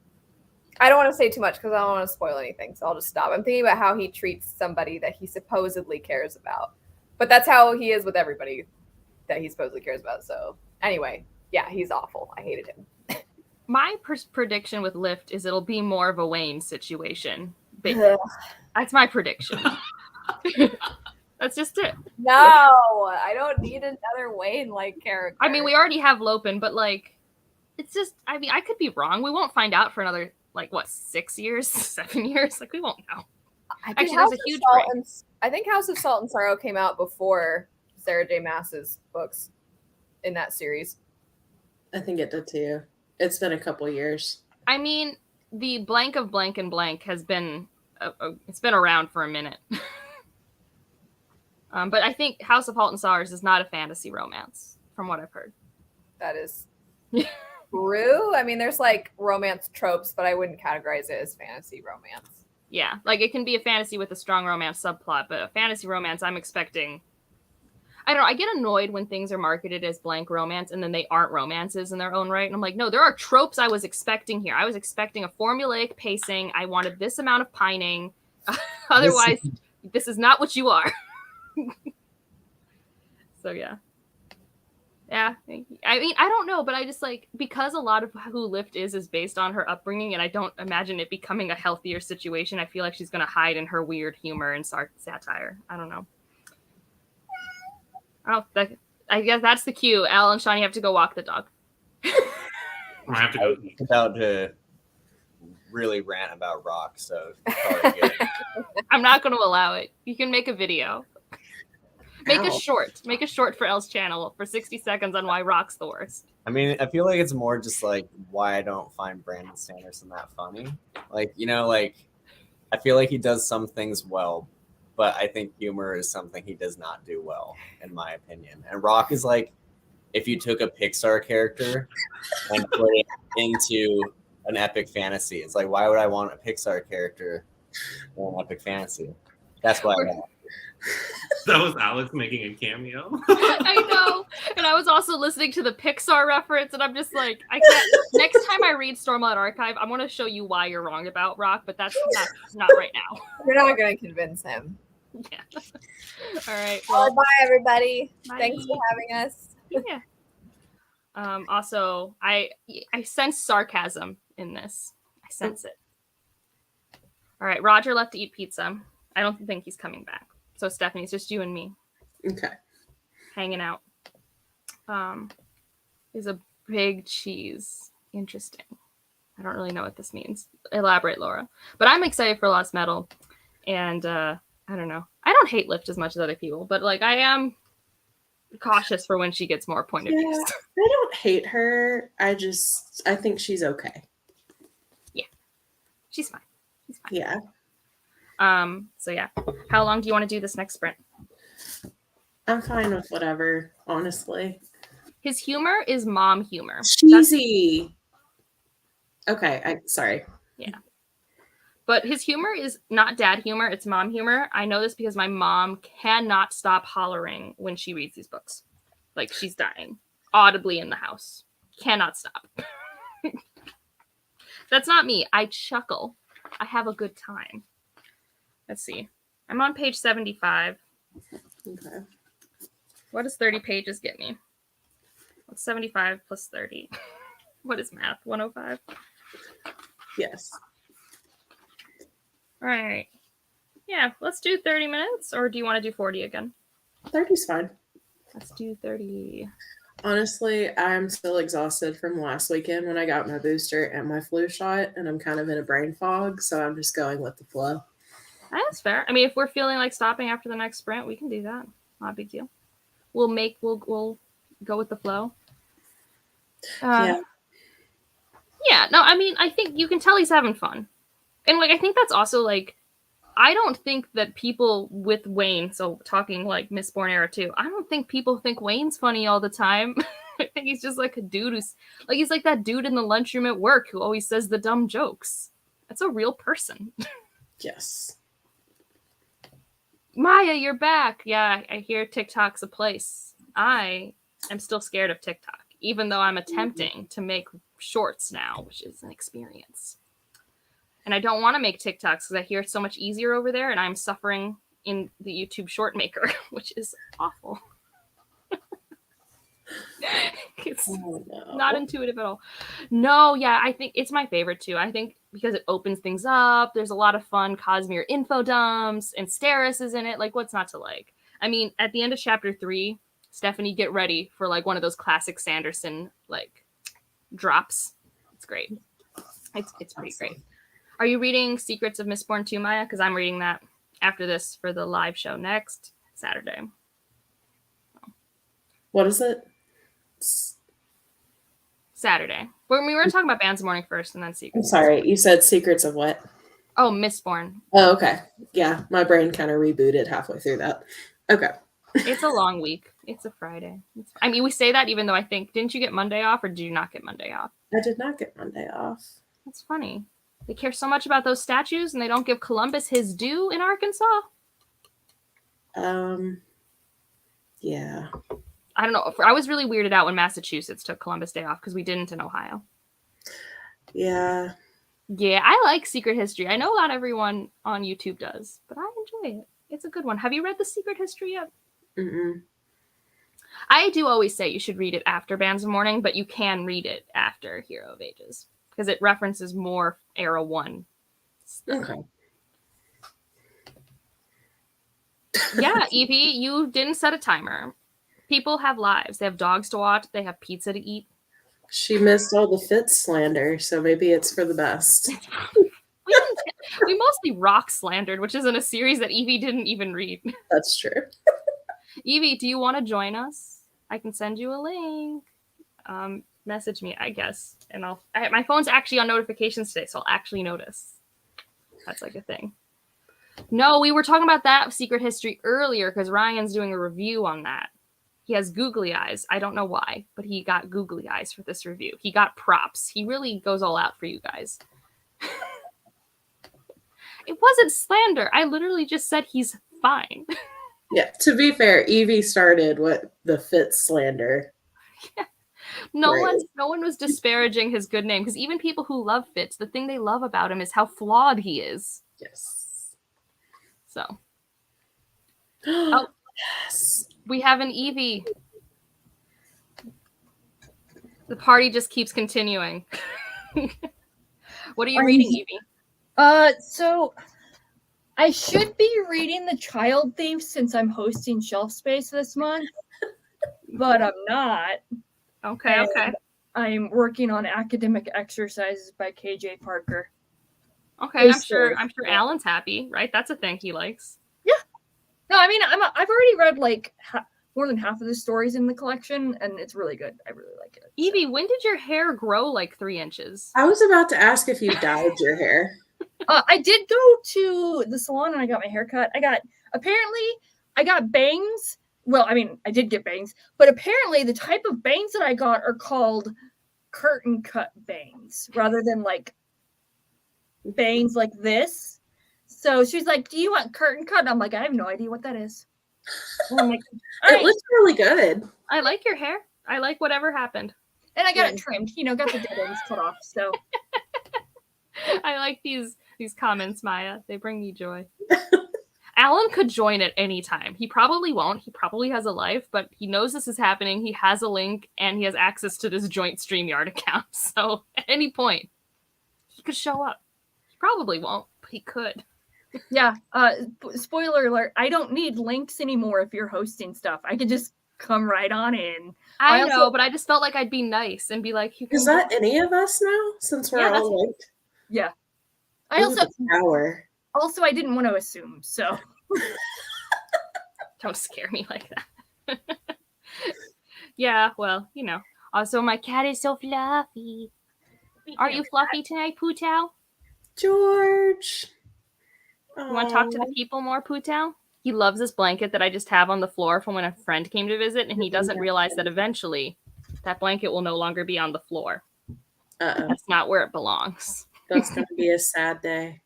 I don't want to say too much because I don't want to spoil anything, so I'll just stop. I'm thinking about how he treats somebody that he supposedly cares about, but that's how he is with everybody that he supposedly cares about. So anyway, yeah, he's awful. I hated him. My prediction with Lift is it'll be more of a Wayne situation. That's my prediction. That's just it. No, I don't need another Wayne-like character. I mean, we already have Lopin, but like, it's just, I mean, I could be wrong. We won't find out for another, 6 years, 7 years? Like, we won't know. Actually, there's a huge break. I think House of Salt and Sorrow came out before Sarah J. Maas's books in that series. I think it did too. It's been a couple years. I mean, the blank of blank and blank has been, it's been around for a minute. But I think House of Halt and Sorrows is not a fantasy romance, from what I've heard. That is true. I mean, there's like romance tropes, but I wouldn't categorize it as fantasy romance. Yeah, like it can be a fantasy with a strong romance subplot, but a fantasy romance, I'm expecting... I don't know, I get annoyed when things are marketed as blank romance and then they aren't romances in their own right. And I'm like, no, there are tropes I was expecting here. I was expecting a formulaic pacing. I wanted this amount of pining. Otherwise, this is not what you are. So, yeah. Yeah. I mean, I don't know, but I just because a lot of who Lift is based on her upbringing, and I don't imagine it becoming a healthier situation. I feel like she's going to hide in her weird humor and satire. I don't know. Oh, I guess that's the cue. Al and Sean, you have to go walk the dog. I have to I go. was about to really rant about Rock, so probably good. I'm not going to allow it. You can make a video. Make a Ow. short. Make a short for Elle's channel for 60 seconds on why Rock's the worst. I mean, I feel like it's more just like why I don't find Brandon Sanderson that funny. Like, you know, like I feel like he does some things well, but I think humor is something he does not do well, in my opinion. And Rock is like if you took a Pixar character and put it into an epic fantasy. It's like, why would I want a Pixar character in an epic fantasy? That's why I want. That was Alex making a cameo. I know. And I was also listening to the Pixar reference, and I'm just like, I can't. Next time I read Stormlight Archive, I'm going to show you why you're wrong about Rock, but that's not right now. You're not going to convince him. Yeah. All right. Well, bye, everybody. Bye. Thanks for having us. Yeah. Also, I sense sarcasm in this. I sense it. All right. Roger left to eat pizza. I don't think he's coming back. So Stephanie, it's just you and me. Okay. Hanging out. Is a big cheese. Interesting. I don't really know what this means. Elaborate, Laura. But I'm excited for Lost Metal. And I don't know. I don't hate Lift as much as other people, but like I am cautious for when she gets more point of views. I don't hate her. I think she's okay. Yeah. She's fine. Yeah. So yeah. How long do you want to do this next sprint? I'm fine with whatever, honestly. His humor is mom humor. Cheesy. Okay, sorry. Yeah. But his humor is not dad humor, it's mom humor. I know this because my mom cannot stop hollering when she reads these books. Like she's dying audibly in the house. Cannot stop. That's not me. I chuckle. I have a good time. Let's see. I'm on page 75. Okay. What does 30 pages get me? What's 75 plus 30? What is math? 105? Yes. All right. Yeah, let's do 30 minutes, or do you want to do 40 again? 30's fine. Let's do 30. Honestly, I'm still exhausted from last weekend when I got my booster and my flu shot, and I'm kind of in a brain fog, so I'm just going with the flow. That's fair. I mean, if we're feeling like stopping after the next sprint, we can do that. Not a big deal. We'll go with the flow. Yeah. Yeah, no, I mean, I think you can tell he's having fun. And like I think that's also like I don't think that people with Wayne, so talking like Mistborn era too, I don't think people think Wayne's funny all the time. I think he's just like a dude who's like he's like that dude in the lunchroom at work who always says the dumb jokes. That's a real person. Yes. Maya, you're back. Yeah, I hear TikTok's a place. I am still scared of TikTok, even though I'm attempting to make shorts now, which is an experience. And I don't want to make TikToks because I hear it's so much easier over there, and I'm suffering in the YouTube short maker, which is awful. It's not intuitive at all. No, yeah, I think it's my favorite too. I think because it opens things up. There's a lot of fun Cosmere info dumps, and Steris is in it. Like, what's not to like? I mean, at the end of chapter 3, Stephanie, get ready for like one of those classic Sanderson like drops. It's great. It's pretty great. Are you reading Secrets of Mistborn 2, Maya? Because I'm reading that after this for the live show next Saturday. What is it? Saturday. Well, we were talking about Bands of Mourning first and then I'm Secrets. sorry. You said Secrets of what? Oh, Mistborn. Oh, okay. Yeah, my brain kind of rebooted halfway through that. Okay. It's a long week. It's a Friday. I mean, we say that even though I think, didn't you get Monday off or did you not get Monday off? I did not get Monday off. That's funny. They care so much about those statues and they don't give Columbus his due in Arkansas? Yeah. I don't know. I was really weirded out when Massachusetts took Columbus Day off because we didn't in Ohio. Yeah. Yeah, I like Secret History. I know not everyone on YouTube does, but I enjoy it. It's a good one. Have you read The Secret History yet? Mm-mm. I do always say you should read it after Bands of Mourning, but you can read it after Hero of Ages because it references more Era 1 stuff. Okay. Yeah, Evie, you didn't set a timer. People have lives. They have dogs to watch. They have pizza to eat. She missed all the Fitz slander, so maybe it's for the best. We mostly rock slandered, which isn't a series that Evie didn't even read. That's true. Evie, do you want to join us? I can send you a link. Message me, I guess, and my phone's actually on notifications today, so I'll actually notice. That's like a thing. No, we were talking about that Secret History earlier because Ryan's doing a review on that. He has googly eyes. I don't know why, but he got googly eyes for this review. He got props. He really goes all out for you guys. It wasn't slander. I literally just said he's fine. Yeah, to be fair, Evie started what the Fitz slander. Yeah. No one was disparaging his good name because even people who love Fitz, the thing they love about him is how flawed he is. Yes. So. Yes. We have an Evie. The party just keeps continuing. What are you reading, Evie? So I should be reading The Child Thief since I'm hosting Shelf Space this month, but I'm not. Okay. I'm working on Academic Exercises by KJ Parker. Okay, I'm sure Alan's happy, right? That's a thing he likes. Yeah. No, I mean, I've already read like more than half of the stories in the collection, and it's really good. I really like it. Evie, when did your hair grow like 3 inches? I was about to ask if you dyed your hair. I did go to the salon and I got my hair cut. I got bangs. Well, I mean, I did get bangs, but apparently the type of bangs that I got are called curtain cut bangs rather than like bangs like this. So she's like, "Do you want curtain cut?" And I'm like, "I have no idea what that is." And I'm like, It looks really good. I like your hair. I like whatever happened. And I got it trimmed, got the dead ends cut off. So I like these comments, Maya. They bring me joy. Alan could join at any time. He probably won't. He probably has a life, but he knows this is happening. He has a link, and he has access to this joint StreamYard account. So at any point, he could show up. He probably won't, but he could. Yeah. Spoiler alert, I don't need links anymore if you're hosting stuff. I can just come right on in. I know, but I just felt like I'd be nice and be like, is that any of us now? Since we're all linked? Yeah. Also, I didn't want to assume, so. Don't scare me like that. Yeah, well, Also, my cat is so fluffy. Are you fluffy tonight, Pootow? George. You want to talk to the people more, Pootow? He loves this blanket that I just have on the floor from when a friend came to visit, and he doesn't realize that eventually that blanket will no longer be on the floor. That's not where it belongs. That's going to be a sad day.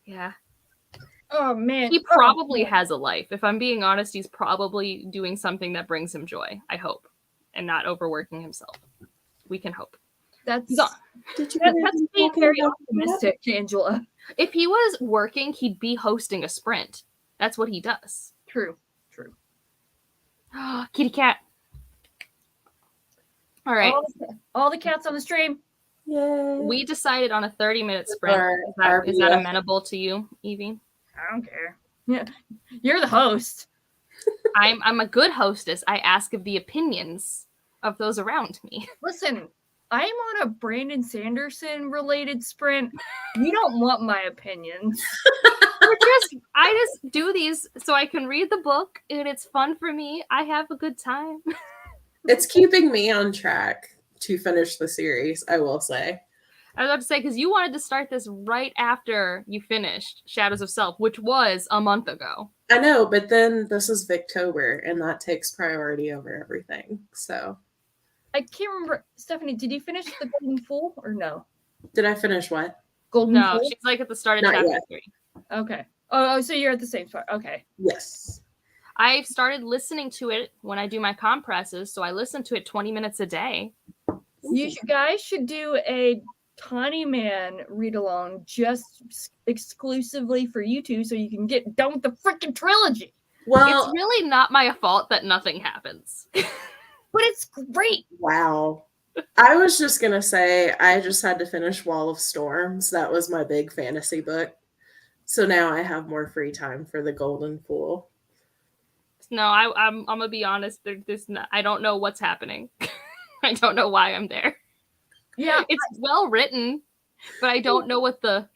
Yeah. Oh, man. He probably has a life. If I'm being honest, he's probably doing something that brings him joy, I hope, and not overworking himself. We can hope. That's being very optimistic, Angela. If he was working, he'd be hosting a sprint. That's what he does. True. Kitty cat. All right. All the cats on the stream. Yay. We decided on a 30-minute sprint. Is that amenable to you, Evie? I don't care. Yeah, you're the host. I'm a good hostess. I ask of the opinions of those around me. Listen, I'm on a Brandon Sanderson related sprint. You don't want my opinions. I just do these so I can read the book and it's fun for me. I have a good time. It's keeping me on track to finish the series, I will say. I was about to say, because you wanted to start this right after you finished Shadows of Self, which was a month ago. I know, but then this is Victober, and that takes priority over everything. So I can't remember. Stephanie, did you finish The Golden Fool or no? Did I finish what? Golden Fool? No, she's like at the start of Not chapter yet. 3. Okay. Oh, so you're at the same spot. Okay. Yes. I've started listening to it when I do my compresses, so I listen to it 20 minutes a day. You guys should do a Tawny Man read along just exclusively for you two so you can get done with the freaking trilogy. Well, it's really not my fault that nothing happens. But it's great. Wow. I was just going to say, I just had to finish Wall of Storms. That was my big fantasy book. So now I have more free time for The Golden Fool. No, I'm gonna be honest. I don't know what's happening. I don't know why I'm there. Yeah, It's well written, but I don't know what the.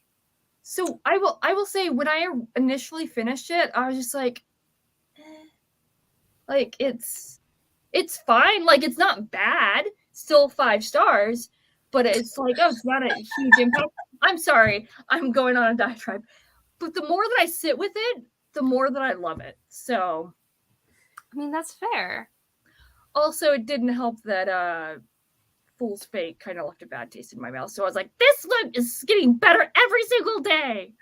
So I will say when I initially finished it, I was just like, like it's fine. Like it's not bad. Still 5 stars, but it's like, oh, it's not a huge impact. I'm sorry, I'm going on a diatribe, but the more that I sit with it, the more that I love it. So, I mean, that's fair. also, it didn't help that Fool's Fate kind of left a bad taste in my mouth. So I was like, this one is getting better every single day.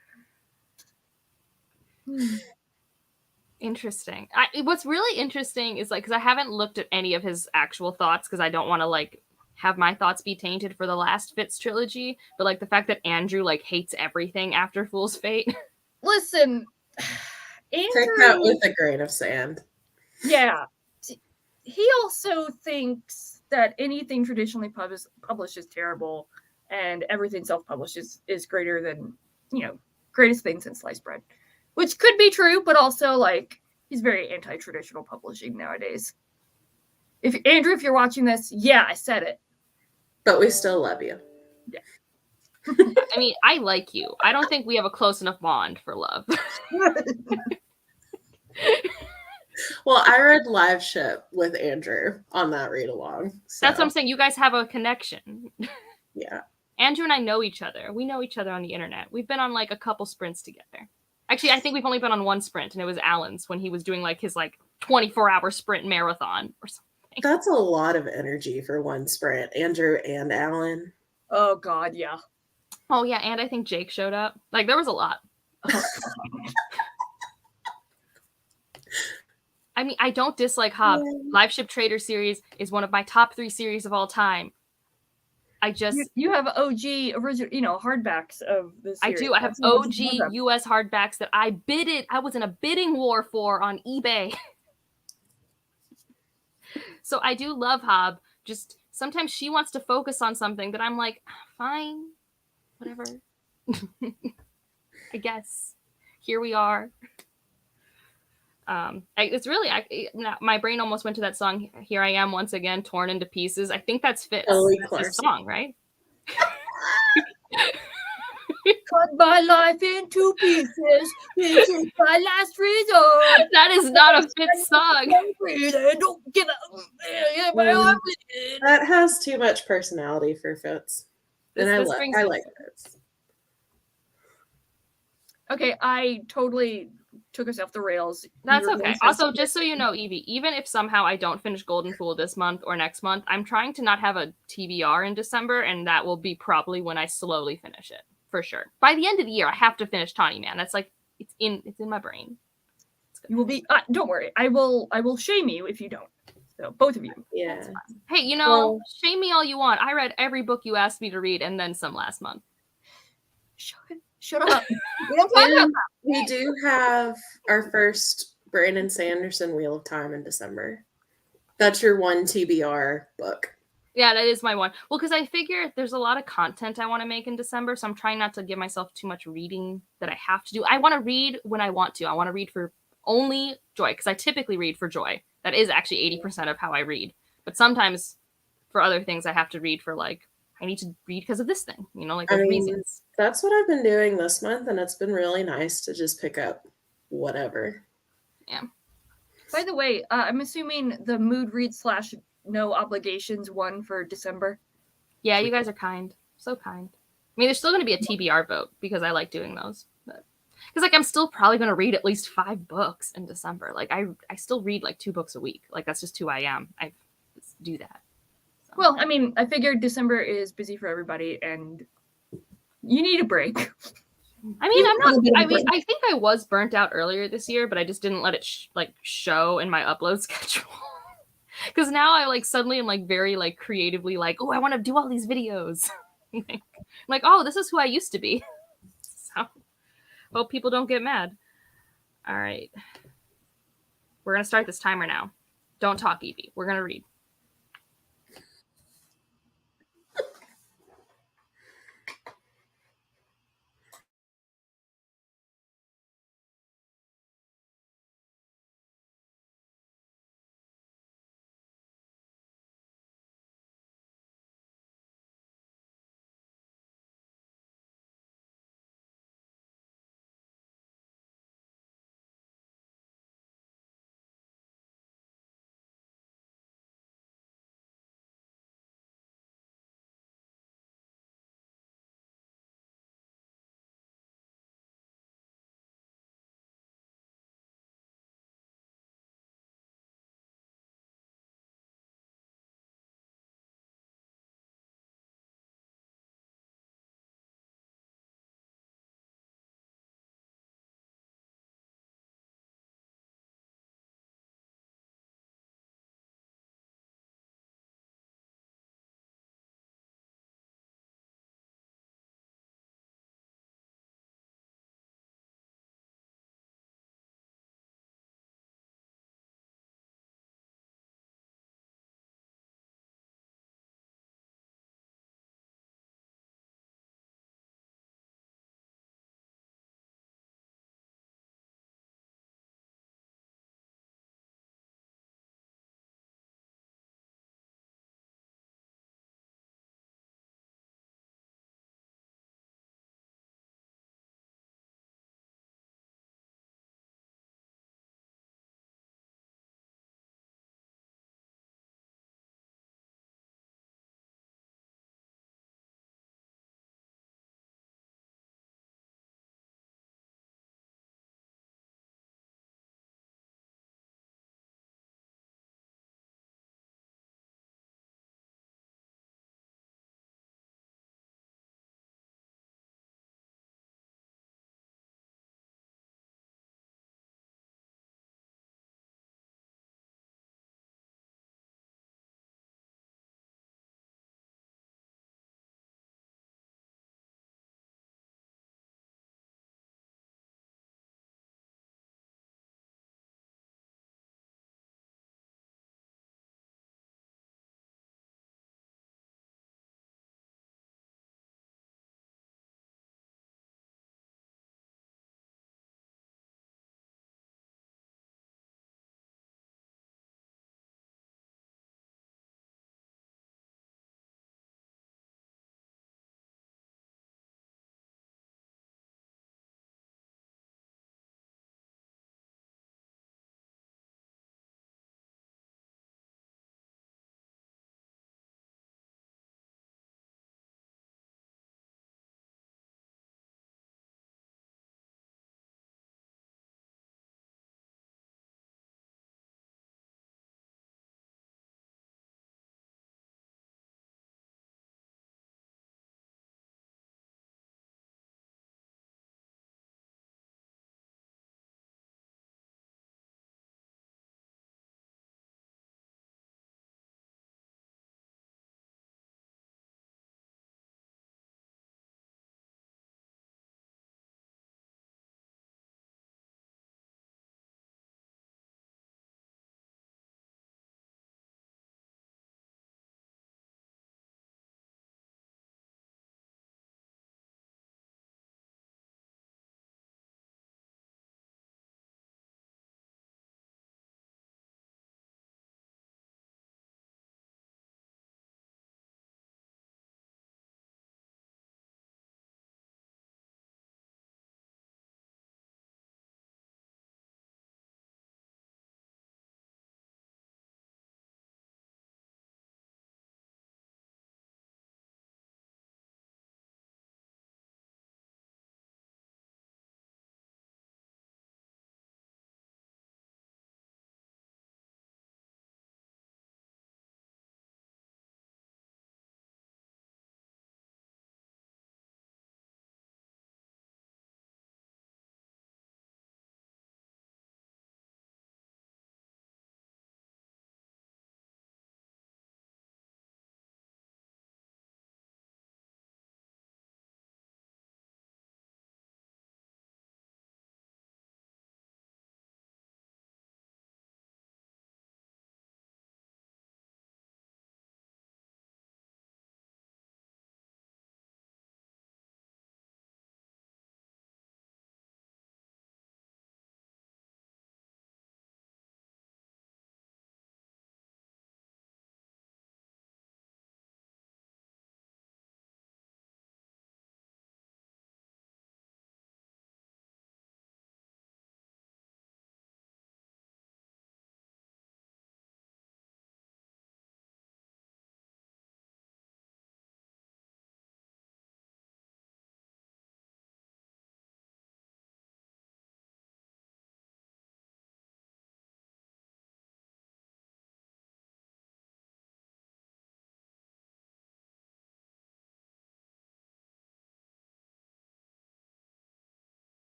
Interesting. What's really interesting is like, because I haven't looked at any of his actual thoughts because I don't want to like have my thoughts be tainted for the last Fitz trilogy, but like the fact that Andrew like hates everything after Fool's Fate. Listen, Take Andrew, that with a grain of sand. yeah, he also thinks that anything traditionally published is terrible, and everything self-published is greater than, greatest thing since sliced bread, which could be true, but also like he's very anti-traditional publishing nowadays. If Andrew, if you're watching this, yeah, I said it. But we still love you. Yeah. I mean, I like you. I don't think we have a close enough bond for love. Well, I read Live Ship with Andrew on that read along. So. That's what I'm saying. You guys have a connection. Yeah. Andrew and I know each other. We know each other on the internet. We've been on like a couple sprints together. Actually, I think we've only been on one sprint, and it was Alan's when he was doing like his like 24-hour sprint marathon or something. That's a lot of energy for one sprint. Andrew and Alan. Oh God, yeah. Oh yeah, and I think Jake showed up. Like there was a lot. I mean, I don't dislike Hob. Yeah. Live Ship Trader series is one of my top 3 series of all time. I just you have OG original, hardbacks of this. I do. I have OG US hardbacks that I bidded. I was in a bidding war for on eBay. So I do love Hob. Just sometimes she wants to focus on something that I'm like, fine, whatever. I guess. Here we are. It's really my brain almost went to that song. Here I am once again, torn into pieces. I think that's Fitz. That's his song, right? Cut my life into pieces. This is my last resort. That is not a Fitz song. Don't give up. That has too much personality for Fitz. And I like Fitz. Okay, I totally took us off the rails. That's okay. Also, just so you know, Evie, even if somehow I don't finish Golden Fool this month or next month, I'm trying to not have a TBR in December, and that will be probably when I slowly finish it, for sure. By the end of the year, I have to finish Tawny Man. That's like it's in my brain. You will be. Don't worry. I will shame you if you don't. So both of you. Yeah. Hey, shame me all you want. I read every book you asked me to read, and then some last month. Shut up. We don't talk about that. We do have our first Brandon Sanderson Wheel of Time in December. That's your one TBR book. Yeah, that is my one. Well, because I figure there's a lot of content I want to make in December, so I'm trying not to give myself too much reading that I have to do. I want to read when I want to. I want to read for only joy, because I typically read for joy. That is actually 80% of how I read. But sometimes for other things, I have to read for like, I need to read because of this thing, reasons. That's what I've been doing this month, and it's been really nice to just pick up whatever. Yeah. By the way, I'm assuming the mood read / no obligations one for December. Yeah, you guys are kind. So kind. I mean, there's still going to be a TBR vote because I like doing those. Because I'm still probably going to read at least 5 books in December. Like I still read like 2 books a week. Like that's just who I am. I just do that. So. Well, I mean, I figured December is busy for everybody, and you need a break. I mean, I think I was burnt out earlier this year, but I just didn't let it show in my upload schedule. Because now I suddenly am very creatively oh, I want to do all these videos. I'm oh, this is who I used to be. So hope people don't get mad. All right. We're going to start this timer now. Don't talk, Evie. We're going to read.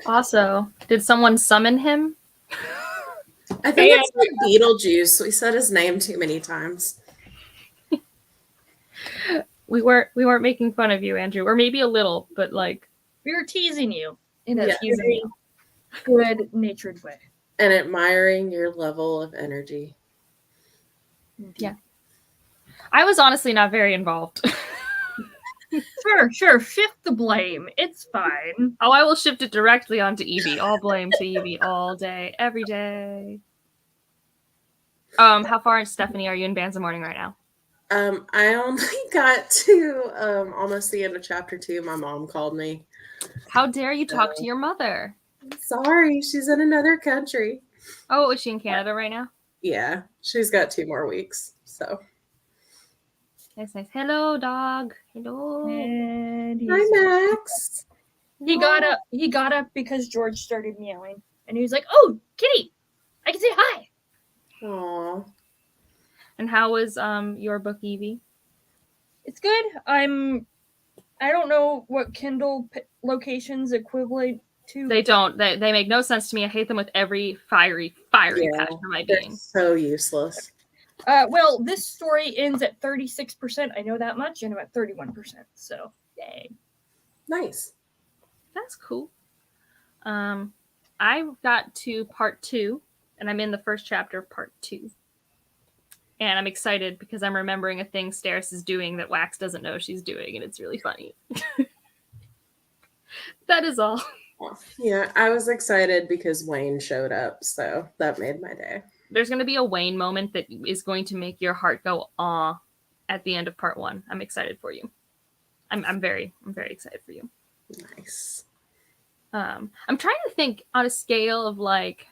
Also, did someone summon him? I think it's like Beetlejuice. We said his name too many times. We weren't making fun of you, Andrew, or maybe a little, but like We were teasing you in a Yeah. very good-natured way. And admiring your level of energy. Yeah. I was honestly not very involved. Sure. Shift the blame. It's fine. Oh, I will shift it directly onto Evie. All blame to Evie all day, every day. How far, Stephanie, are you in Bands of Mourning right now? I only got to almost the end of chapter 2. My mom called me. How dare you talk to your mother? Sorry, she's in another country. Oh, is she in Canada right now? Yeah, she's got 2 more weeks. So Nice. Hello, dog. Hello. And hi, Max. he got up because George started meowing, and he was like, "Oh, kitty, I can say hi." Aw. And how was your book, Evie? It's good. I don't know what Kindle locations equivalent to. They don't. They make no sense to me. I hate them with every fiery passion of my They're being. so useless. Well, this story ends at 36%. I know that much, and I'm at 31%. So, yay. Nice. That's cool. I got to part 2, and I'm in the first chapter of part 2. And I'm excited because I'm remembering a thing Steris is doing that Wax doesn't know she's doing, and it's really funny. That is all. Yeah, I was excited because Wayne showed up, so that made my day. There's going to be a Wayne moment that is going to make your heart go "aw" at the end of part 1. I'm excited for you. I'm very excited for you. Nice. I'm trying to think on a scale of like,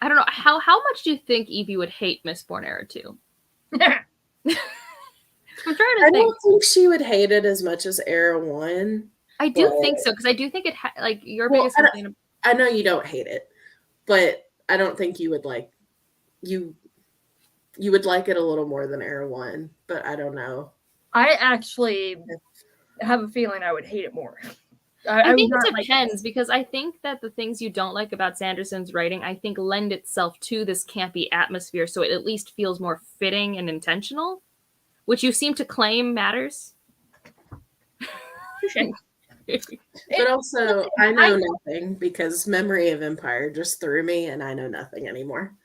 I don't know, how much do you think Evie would hate Mistborn Era 2? I'm trying to I think. don't think she would hate it as much as Era 1. I do but- think so, because I do think it like your Well, biggest complaint. I know you don't hate it, but I don't think you would like you would like it a little more than Era 1, but I don't know. I actually have a feeling I would hate it more. I think would it not depends, because I think that the things you don't like about Sanderson's writing, I think lend itself to this campy atmosphere, so it at least feels more fitting and intentional, which you seem to claim matters. But also, I know nothing because Memory of Empire just threw me and I know nothing anymore.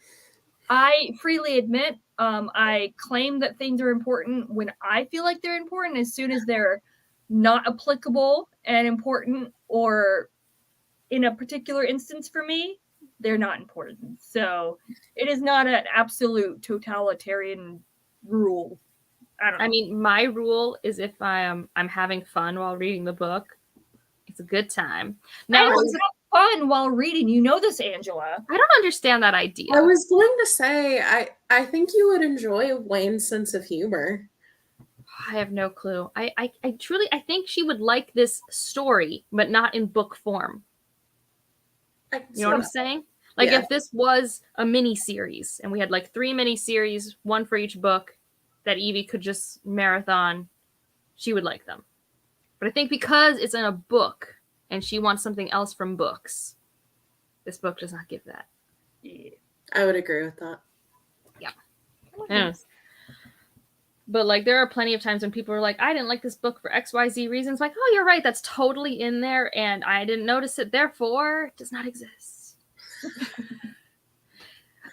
I freely admit, I claim that things are important when I feel like they're important. As soon as they're not applicable and important, or in a particular instance for me, they're not important. So it is not an absolute totalitarian rule. I don't know. I mean, my rule is if I'm having fun while reading the book, it's a good time. Now, I don't have fun while reading. You know this, Angela. I don't understand that idea. I was going to say, I think you would enjoy Wayne's sense of humor. I have no clue. I truly, I think she would like this story, but not in book form. You know what I'm saying? Like Yeah. if this was a mini series and we had like 3 mini series, 1 for each book, that Evie could just marathon, she would like them. But I think because it's in a book and she wants something else from books, this book does not give that. Yeah. I would agree with that. Yes. But like there are plenty of times when people are like, I didn't like this book for XYZ reasons. Like, oh, you're right, that's totally in there and I didn't notice it, therefore it does not exist.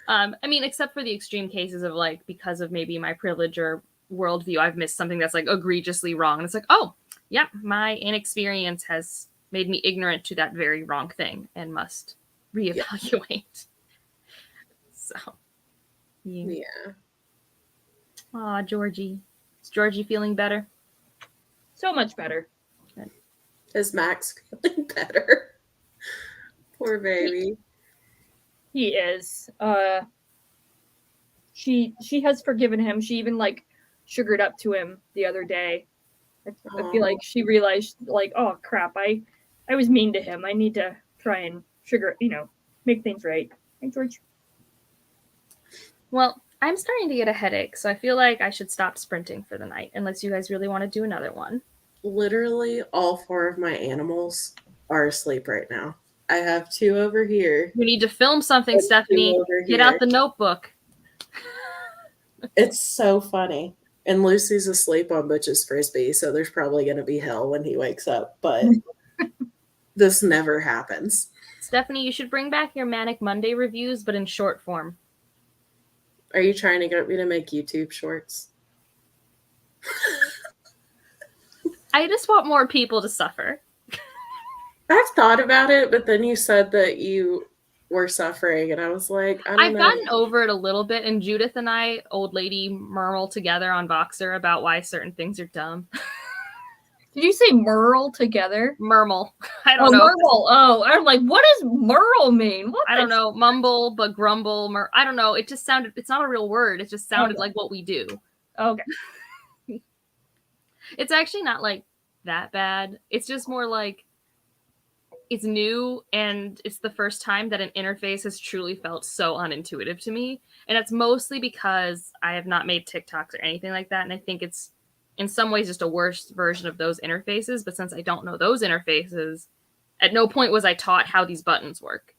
I mean, except for the extreme cases of like, because of maybe my privilege or worldview, I've missed something that's like egregiously wrong. And it's like, oh, yeah, my inexperience has made me ignorant to that very wrong thing and must reevaluate. So, Yeah. Aw, Georgie. Is Georgie feeling better? So much better. Is Max feeling better? Poor baby. He is. She has forgiven him. She even like sugared up to him the other day. I feel like she realized like, oh crap, I was mean to him. I need to try and make things right. Hey, George. Well, I'm starting to get a headache, so I feel like I should stop sprinting for the night, unless you guys really want to do another one. Literally all 4 of my animals are asleep right now. I have 2 over here. We need to film something, and 2 Stephanie. over Get here. out the notebook. It's so funny. And Lucy's asleep on Butch's Frisbee, so there's probably going to be hell when he wakes up. But this never happens. Stephanie, you should bring back your Manic Monday reviews, but in short form. Are you trying to get me to make YouTube shorts? I just want more people to suffer. I've thought about it, but then you said that you were suffering, and I was like, I don't I've know. gotten over it a little bit, and Judith and I, old lady, murmur together on Voxer about why certain things are dumb. Did you say Merle together? Murmel. I don't know. Merle. Oh, I'm like, what does Merle mean? What I don't know. Mumble, but grumble. I don't know. It just sounded, it's not a real word. It just sounded like what we do. Okay. It's actually not like that bad. It's just more like it's new and it's the first time that an interface has truly felt so unintuitive to me. And it's mostly because I have not made TikToks or anything like that. And I think it's in some ways just a worse version of those interfaces. But since I don't know those interfaces, at no point was I taught how these buttons work.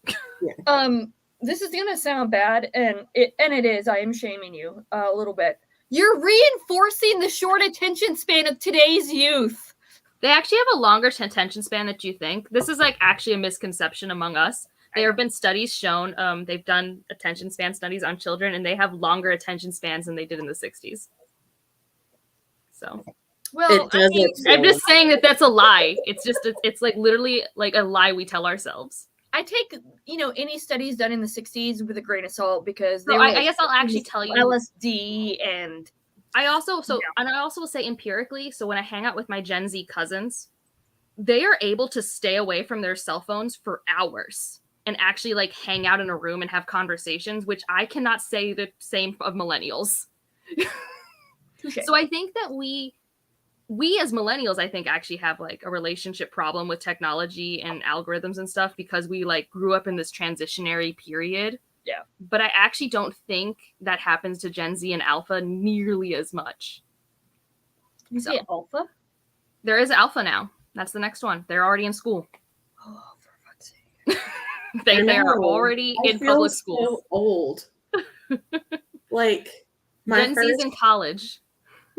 This is gonna sound bad, and it is. I am shaming you a little bit. You're reinforcing the short attention span of today's youth. They actually have a longer attention span than you think. This is like actually a misconception among us. There have been studies shown, they've done attention span studies on children, and they have longer attention spans than they did in the 60s. So, Well, I'm just saying that that's a lie. It's just, it's like literally like a lie we tell ourselves. I take, any studies done in the 60s with a grain of salt because So I guess I'll actually tell you. LSD and I also will say empirically, so when I hang out with my Gen Z cousins, they are able to stay away from their cell phones for hours and actually like hang out in a room and have conversations, which I cannot say the same of millennials. So I think that we as millennials, I think actually have like a relationship problem with technology and algorithms and stuff because we like grew up in this transitionary period. Yeah. But I actually don't think that happens to Gen Z and Alpha nearly as much. You say Alpha? There is Alpha now. That's the next one. They're already in school. Oh, for fuck's sake. They are already in public school. So old. Like Gen Z's in college.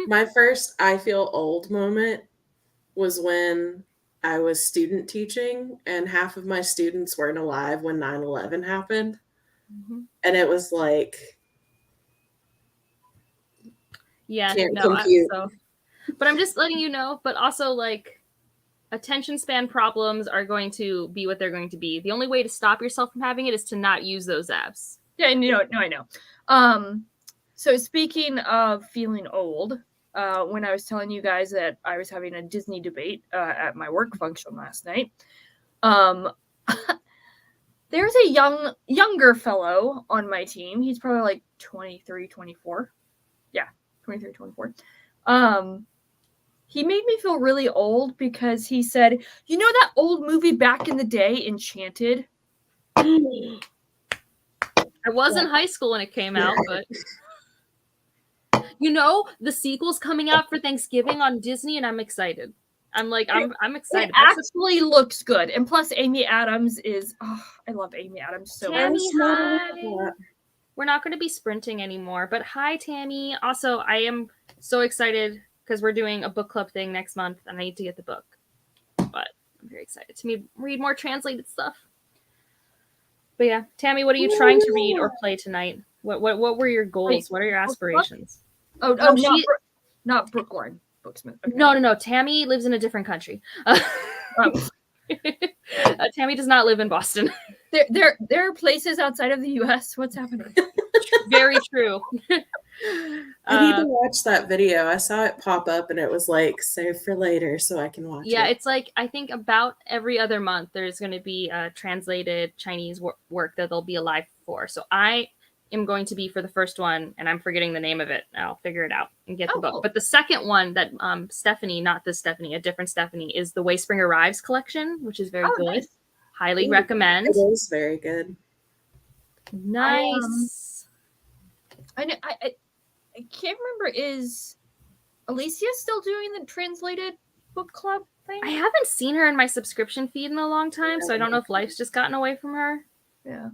My first I feel old moment was when I was student teaching and half of my students weren't alive when 9/11 happened. Mm-hmm. And it was like, yeah, but I'm just letting you know, but also like attention span problems are going to be what they're going to be. The only way to stop yourself from having it is to not use those apps. Yeah, I know. So speaking of feeling old, when I was telling you guys that I was having a Disney debate at my work function last night, there's a younger fellow on my team. He's probably like 23, 24. Yeah, 23, 24. He made me feel really old because he said, you know that old movie back in the day, Enchanted? I was in high school when it came out, but the sequel's coming out for Thanksgiving on Disney, and I'm excited. I'm excited. It actually looks good, and plus Amy Adams is. Oh, I love Amy Adams so much. Tammy, hi. We're not going to be sprinting anymore, but hi, Tammy. Also, I am so excited because we're doing a book club thing next month, and I need to get the book. But I'm very excited to read more translated stuff. But yeah, Tammy, what are you trying to read or play tonight? What were your goals? What are your aspirations? Not Brookline Booksmith. Okay. No. Tammy lives in a different country. Tammy does not live in Boston. There are places outside of the U.S. What's happening? Very true. I need to watch that video. I saw it pop up and it was like save for later so I can watch it. Yeah, it's like I think about every other month there's going to be a translated Chinese work that they'll be alive for. So I am going to be for the first one, and I'm forgetting the name of it. I'll figure it out and get the book. Cool. But the second one that Stephanie, not this Stephanie, a different Stephanie, is the Way Spring Arrives collection, which is very good. Nice. Highly recommend. It is very good. Nice. I can't remember. Is Alicia still doing the translated book club? thing? I haven't seen her in my subscription feed in a long time, so I don't know if life's just gotten away from her. Yeah.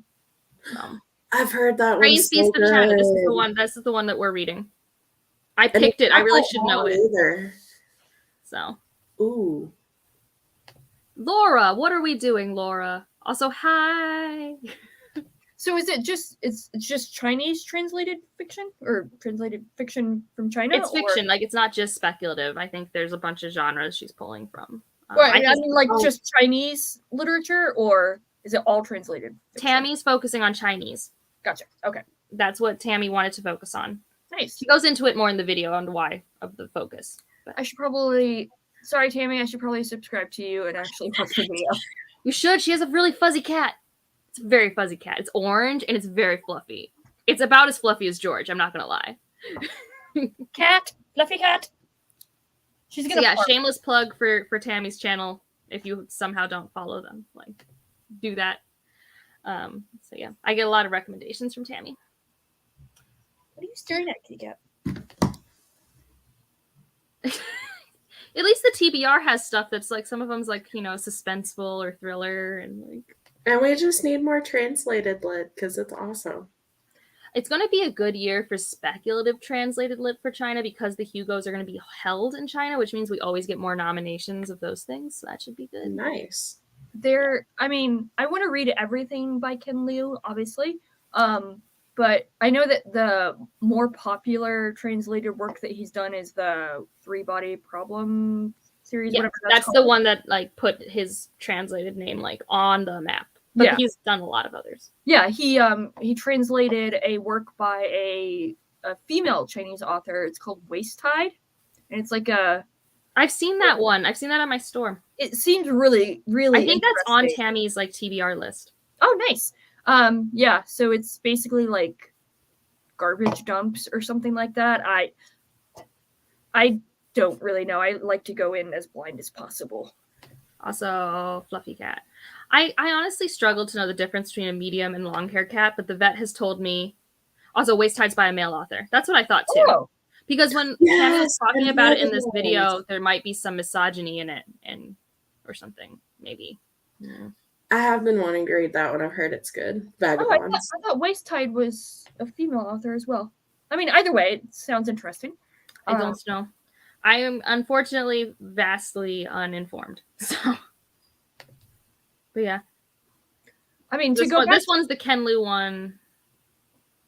I've heard that Trains one's Beast so of China. This is good. the one. This is the one that we're reading. I And picked it. I really don't should know it. Either. So, Ooh. Laura, what are we doing, Laura? Also, hi. So is it just it's just Chinese translated fiction or translated fiction from China? It's fiction. Like, it's not just speculative. I think there's a bunch of genres she's pulling from. Right. I mean, like just Chinese literature, or is it all translated fiction? Tammy's focusing on Chinese. Gotcha. Okay. That's what Tammy wanted to focus on. Nice. She goes into it more in the video on why of the focus. But I should probably. Sorry, Tammy. I should probably subscribe to you and actually watch the video. you should. She has a really fuzzy cat. It's a very fuzzy cat. It's orange and it's very fluffy. It's about as fluffy as George. I'm not gonna lie. Cat, fluffy cat. She's gonna. So yeah, shameless plug for Tammy's channel. If you somehow don't follow them, like, do that. So yeah, I get a lot of recommendations from Tammy. What are you staring at, kitty cat? At least the TBR has stuff that's like, some of them's like, you know, suspenseful or thriller, and like. And we just need more translated lit because it's awesome. It's going to be a good year for speculative translated lit for China because the Hugos are going to be held in China, which means we always get more nominations of those things. So that should be good. Nice. I mean, I want to read everything by Ken Liu, obviously. But I know that the more popular translated work that he's done is the Three Body Problem series. Yeah, whatever that's called. the one that like put his translated name like on the map. But yeah, he's done a lot of others. Yeah, he translated a work by a female Chinese author. It's called Waist Tide, and it's like a. I've seen that one. I've seen that at my store. It seems really, really. I think that's on Tammy's like TBR list. Oh, nice. Yeah. So it's basically like garbage dumps or something like that. I don't really know. I like to go in as blind as possible. Also, fluffy cat. I honestly struggled to know the difference between a medium and long hair cat, but the vet has told me. Also, Waist Tide's by a male author. That's what I thought too. Oh. Because when Tammy was talking about it in this video, there might be some misogyny in it, or something, maybe. Yeah. I have been wanting to read that one. I've heard it's good. Vagabonds. I thought Waist Tide was a female author as well. I mean, either way, it sounds interesting. I don't know. I am unfortunately vastly uninformed. So, but yeah. I mean, this one's the Ken Liu one.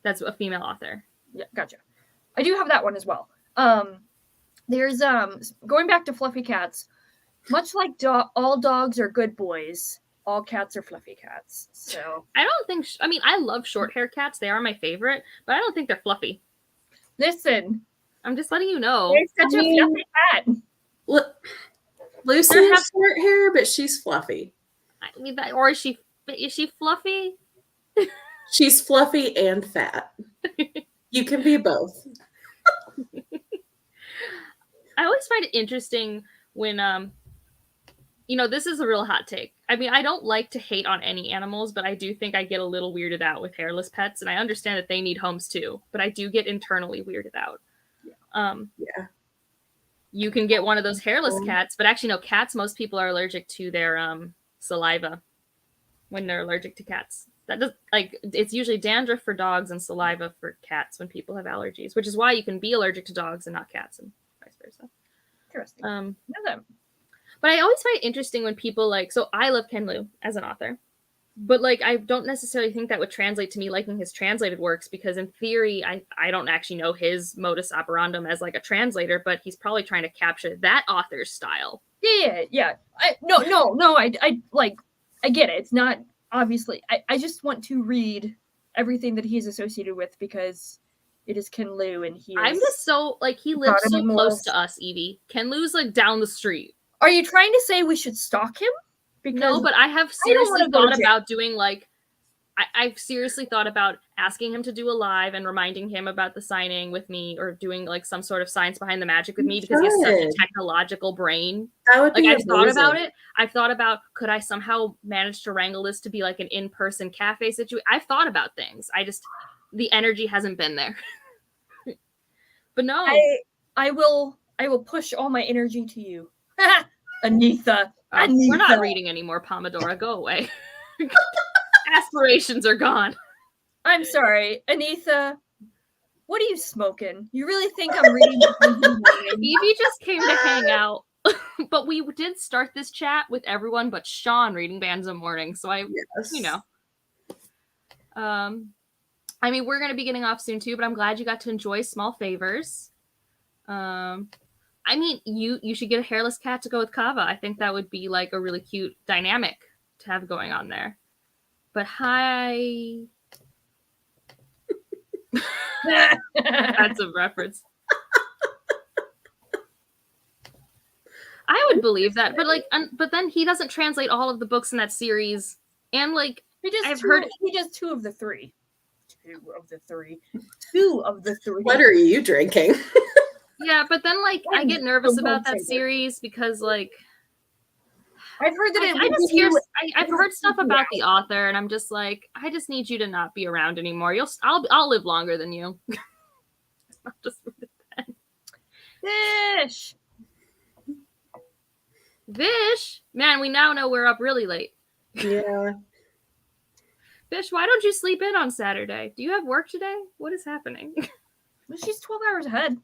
That's a female author. Yeah, gotcha. I do have that one as well. There's going back to fluffy cats. Much like all dogs are good boys, all cats are fluffy cats. So I don't think. I mean, I love short hair cats. They are my favorite, but I don't think they're fluffy. Listen, I'm just letting you know. They're such a fluffy cat. Lucy has short hair, but she's fluffy. I mean, or is she fluffy? She's fluffy and fat. You can be both. I always find it interesting when this is a real hot take. I mean, I don't like to hate on any animals, but I do think I get a little weirded out with hairless pets, and I understand that they need homes too, but I do get internally weirded out. Yeah. You can get one of those hairless cats, but actually no, cats, most people are allergic to their saliva when they're allergic to cats. That does, like, it's usually dandruff for dogs and saliva for cats when people have allergies, which is why you can be allergic to dogs and not cats, and vice versa. Interesting. But I always find it interesting when people so I love Ken Liu as an author, but I don't necessarily think that would translate to me liking his translated works, because in theory, I don't actually know his modus operandum as a translator, but he's probably trying to capture that author's style. Yeah. I get it. It's not obviously. I just want to read everything that he's associated with because it is Ken Liu, and I'm just so he lives so close to us, Evie. Ken Liu's down the street. Are you trying to say we should stalk him? Because no, but I have seriously thought about doing I've seriously thought about asking him to do a live and reminding him about the signing with me, or doing some sort of science behind the magic with me, because he has such a technological brain. That would be I've thought about it. I've thought about, could I somehow manage to wrangle this to be an in-person cafe situation? I've thought about things. The energy hasn't been there. But no. I will push all my energy to you. Anitha. We're not Anitha. reading anymore, Pomodora. Go away. Aspirations are gone. I'm sorry, Anitha. What are you smoking? You really think I'm reading? Evie just came to hang out. But we did start this chat with everyone but Sean reading Bands of Mourning. So you know. I mean, we're going to be getting off soon too, but I'm glad you got to enjoy Small Favors. I mean, you should get a hairless cat to go with Kava. I think that would be like a really cute dynamic to have going on there. But hi. That's a reference. I would believe that, but like, but then he doesn't translate all of the books in that series, and like, he does two of the three. What are you drinking? Yeah, but then like, I get nervous about that series because like, I've heard that I've heard stuff about the author, and I'm just like, I just need you to not be around anymore. I'll live longer than you. I'll just Vish. Vish, man, we now know we're up really late. Yeah. Vish, why don't you sleep in on Saturday? Do you have work today? What is happening? Well, she's 12 hours ahead.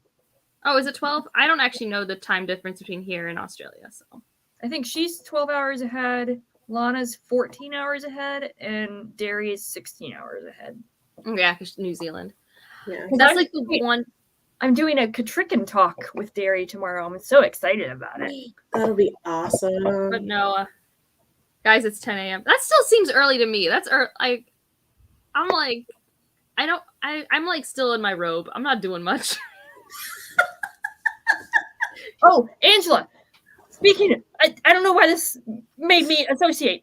Oh, is it 12? I don't actually know the time difference between here and Australia, so. I think she's 12 hours ahead. Lana's 14 hours ahead, and Derry is 16 hours ahead. Yeah, because New Zealand. Yeah. That's like the one. I'm doing a Katrikan talk with Derry tomorrow. I'm so excited about it. That'll be awesome. But no, guys, it's 10 a.m. That still seems early to me. That's I'm like, I'm like still in my robe. I'm not doing much. Oh, Angela. Speaking of, I don't know why this made me associate.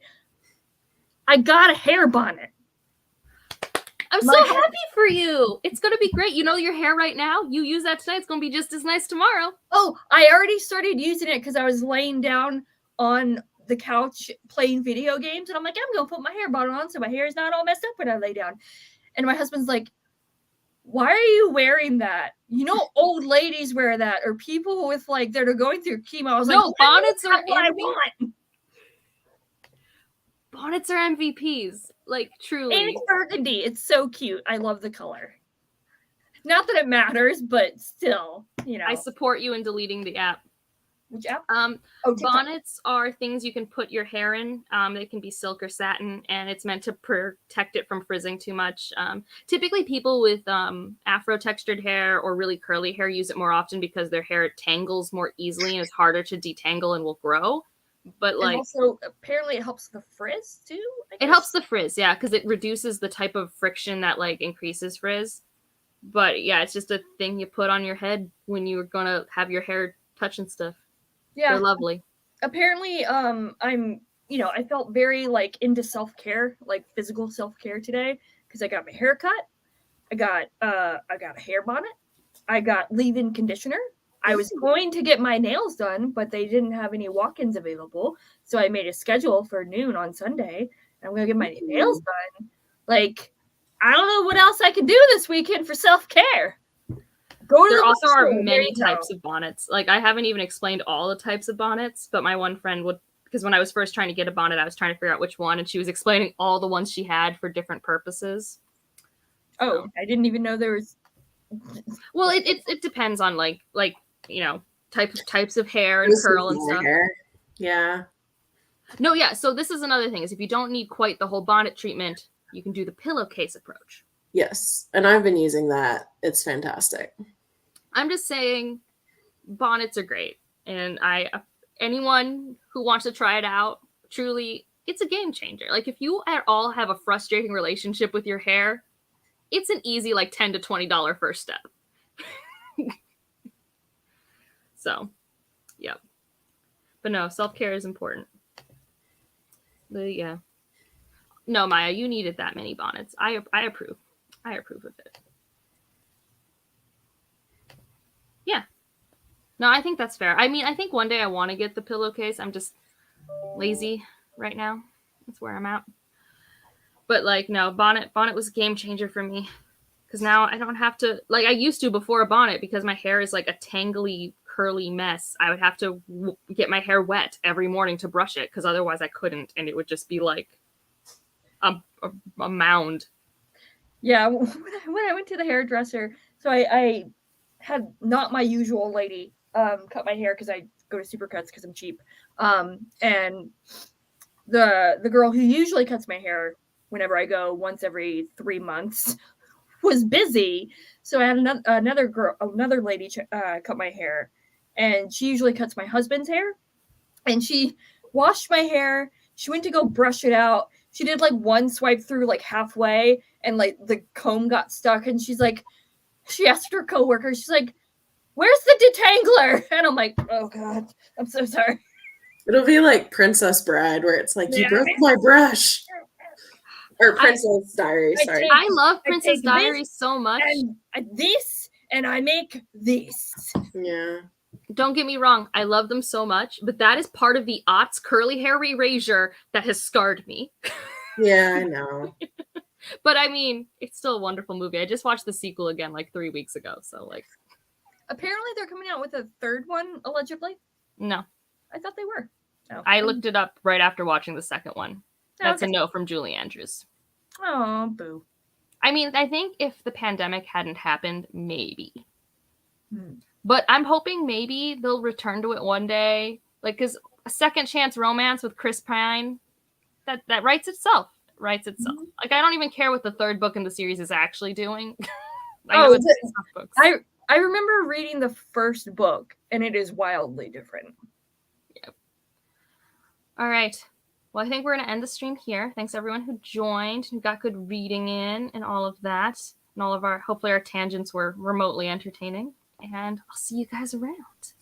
I got a hair bonnet. I'm so happy for you. It's going to be great. You know your hair right now? You use that tonight. It's going to be just as nice tomorrow. Oh, I already started using it because I was laying down on the couch playing video games. And I'm like, I'm going to put my hair bonnet on so my hair is not all messed up when I lay down. And my husband's like, why are you wearing that? You know, old ladies wear that, or people with like, that are going through chemo. I was like, bonnets are what I want. Bonnets are MVPs. Like, truly. And it's burgundy. It's so cute. I love the color. Not that it matters, but still, you know. I support you in deleting the app. Which app? Bonnets are things you can put your hair in. They can be silk or satin, and it's meant to protect it from frizzing too much. Typically, people with afro-textured hair or really curly hair use it more often because their hair tangles more easily and is harder to detangle and will grow. But like, and also apparently it helps the frizz too. It helps the frizz, yeah, because it reduces the type of friction that like increases frizz. But yeah, it's just a thing you put on your head when you're gonna have your hair touching stuff. Yeah, they're lovely. Apparently, I felt very like into self-care, like physical self-care today because I got my hair cut, I got a hair bonnet, I got leave-in conditioner. I was going to get my nails done, but they didn't have any walk-ins available, so I made a schedule for noon on Sunday. And I'm gonna get my nails done. Like, I don't know what else I can do this weekend for self-care. There also are many types of bonnets. Like, I haven't even explained all the types of bonnets, but my one friend would, because when I was first trying to get a bonnet, I was trying to figure out which one, and she was explaining all the ones she had for different purposes. Oh, I didn't even know there was. Well, it depends on like types of hair and curl and stuff. Yeah. No, yeah. So this is another thing: is if you don't need quite the whole bonnet treatment, you can do the pillowcase approach. Yes, and I've been using that. It's fantastic. I'm just saying, bonnets are great, and anyone who wants to try it out, truly, it's a game changer. Like, if you at all have a frustrating relationship with your hair, it's an easy like $10 to $20 first step. So, yeah. But no, self-care is important. But yeah. No, Maya, you needed that many bonnets. I approve. I approve of it. Yeah. No, I think that's fair. I mean, I think one day I want to get the pillowcase. I'm just lazy right now. That's where I'm at. But like, no, bonnet was a game changer for me. Because now I don't have to, like I used to before a bonnet, because my hair is like a tangly, curly mess. I would have to get my hair wet every morning to brush it because otherwise I couldn't, and it would just be like a mound. Yeah, when I went to the hairdresser, so I had not my usual lady cut my hair because I go to Supercuts because I'm cheap. And the girl who usually cuts my hair whenever I go once every 3 months was busy, so I had another lady cut my hair, and she usually cuts my husband's hair. And she washed my hair. She went to go brush it out. She did like one swipe through like halfway, and like the comb got stuck. And she asked her coworker, she's like, "Where's the detangler?" And I'm like, "Oh God, I'm so sorry." It'll be like Princess Bride, where it's like, you broke my brush. Or Princess Diary, sorry. I love Princess Diary so much. And this, and I make this. Yeah. Don't get me wrong, I love them so much, but that is part of the aughts curly hair erasure that has scarred me. Yeah, I know. But I mean, it's still a wonderful movie. I just watched the sequel again like 3 weeks ago, so like. Apparently they're coming out with a third one, allegedly. No. I thought they were. Oh. I looked it up right after watching the second one. That's Okay. a no from Julie Andrews. Oh, boo. I mean, I think if the pandemic hadn't happened, maybe. But I'm hoping maybe they'll return to it one day. Like, because a second chance romance with Chris Pine, that writes itself. Like, I don't even care what the third book in the series is actually doing. I remember reading the first book, and it is wildly different. Yep. All right. Well, I think we're going to end the stream here. Thanks everyone who joined, who got good reading in and all of that. And hopefully our tangents were remotely entertaining. And I'll see you guys around.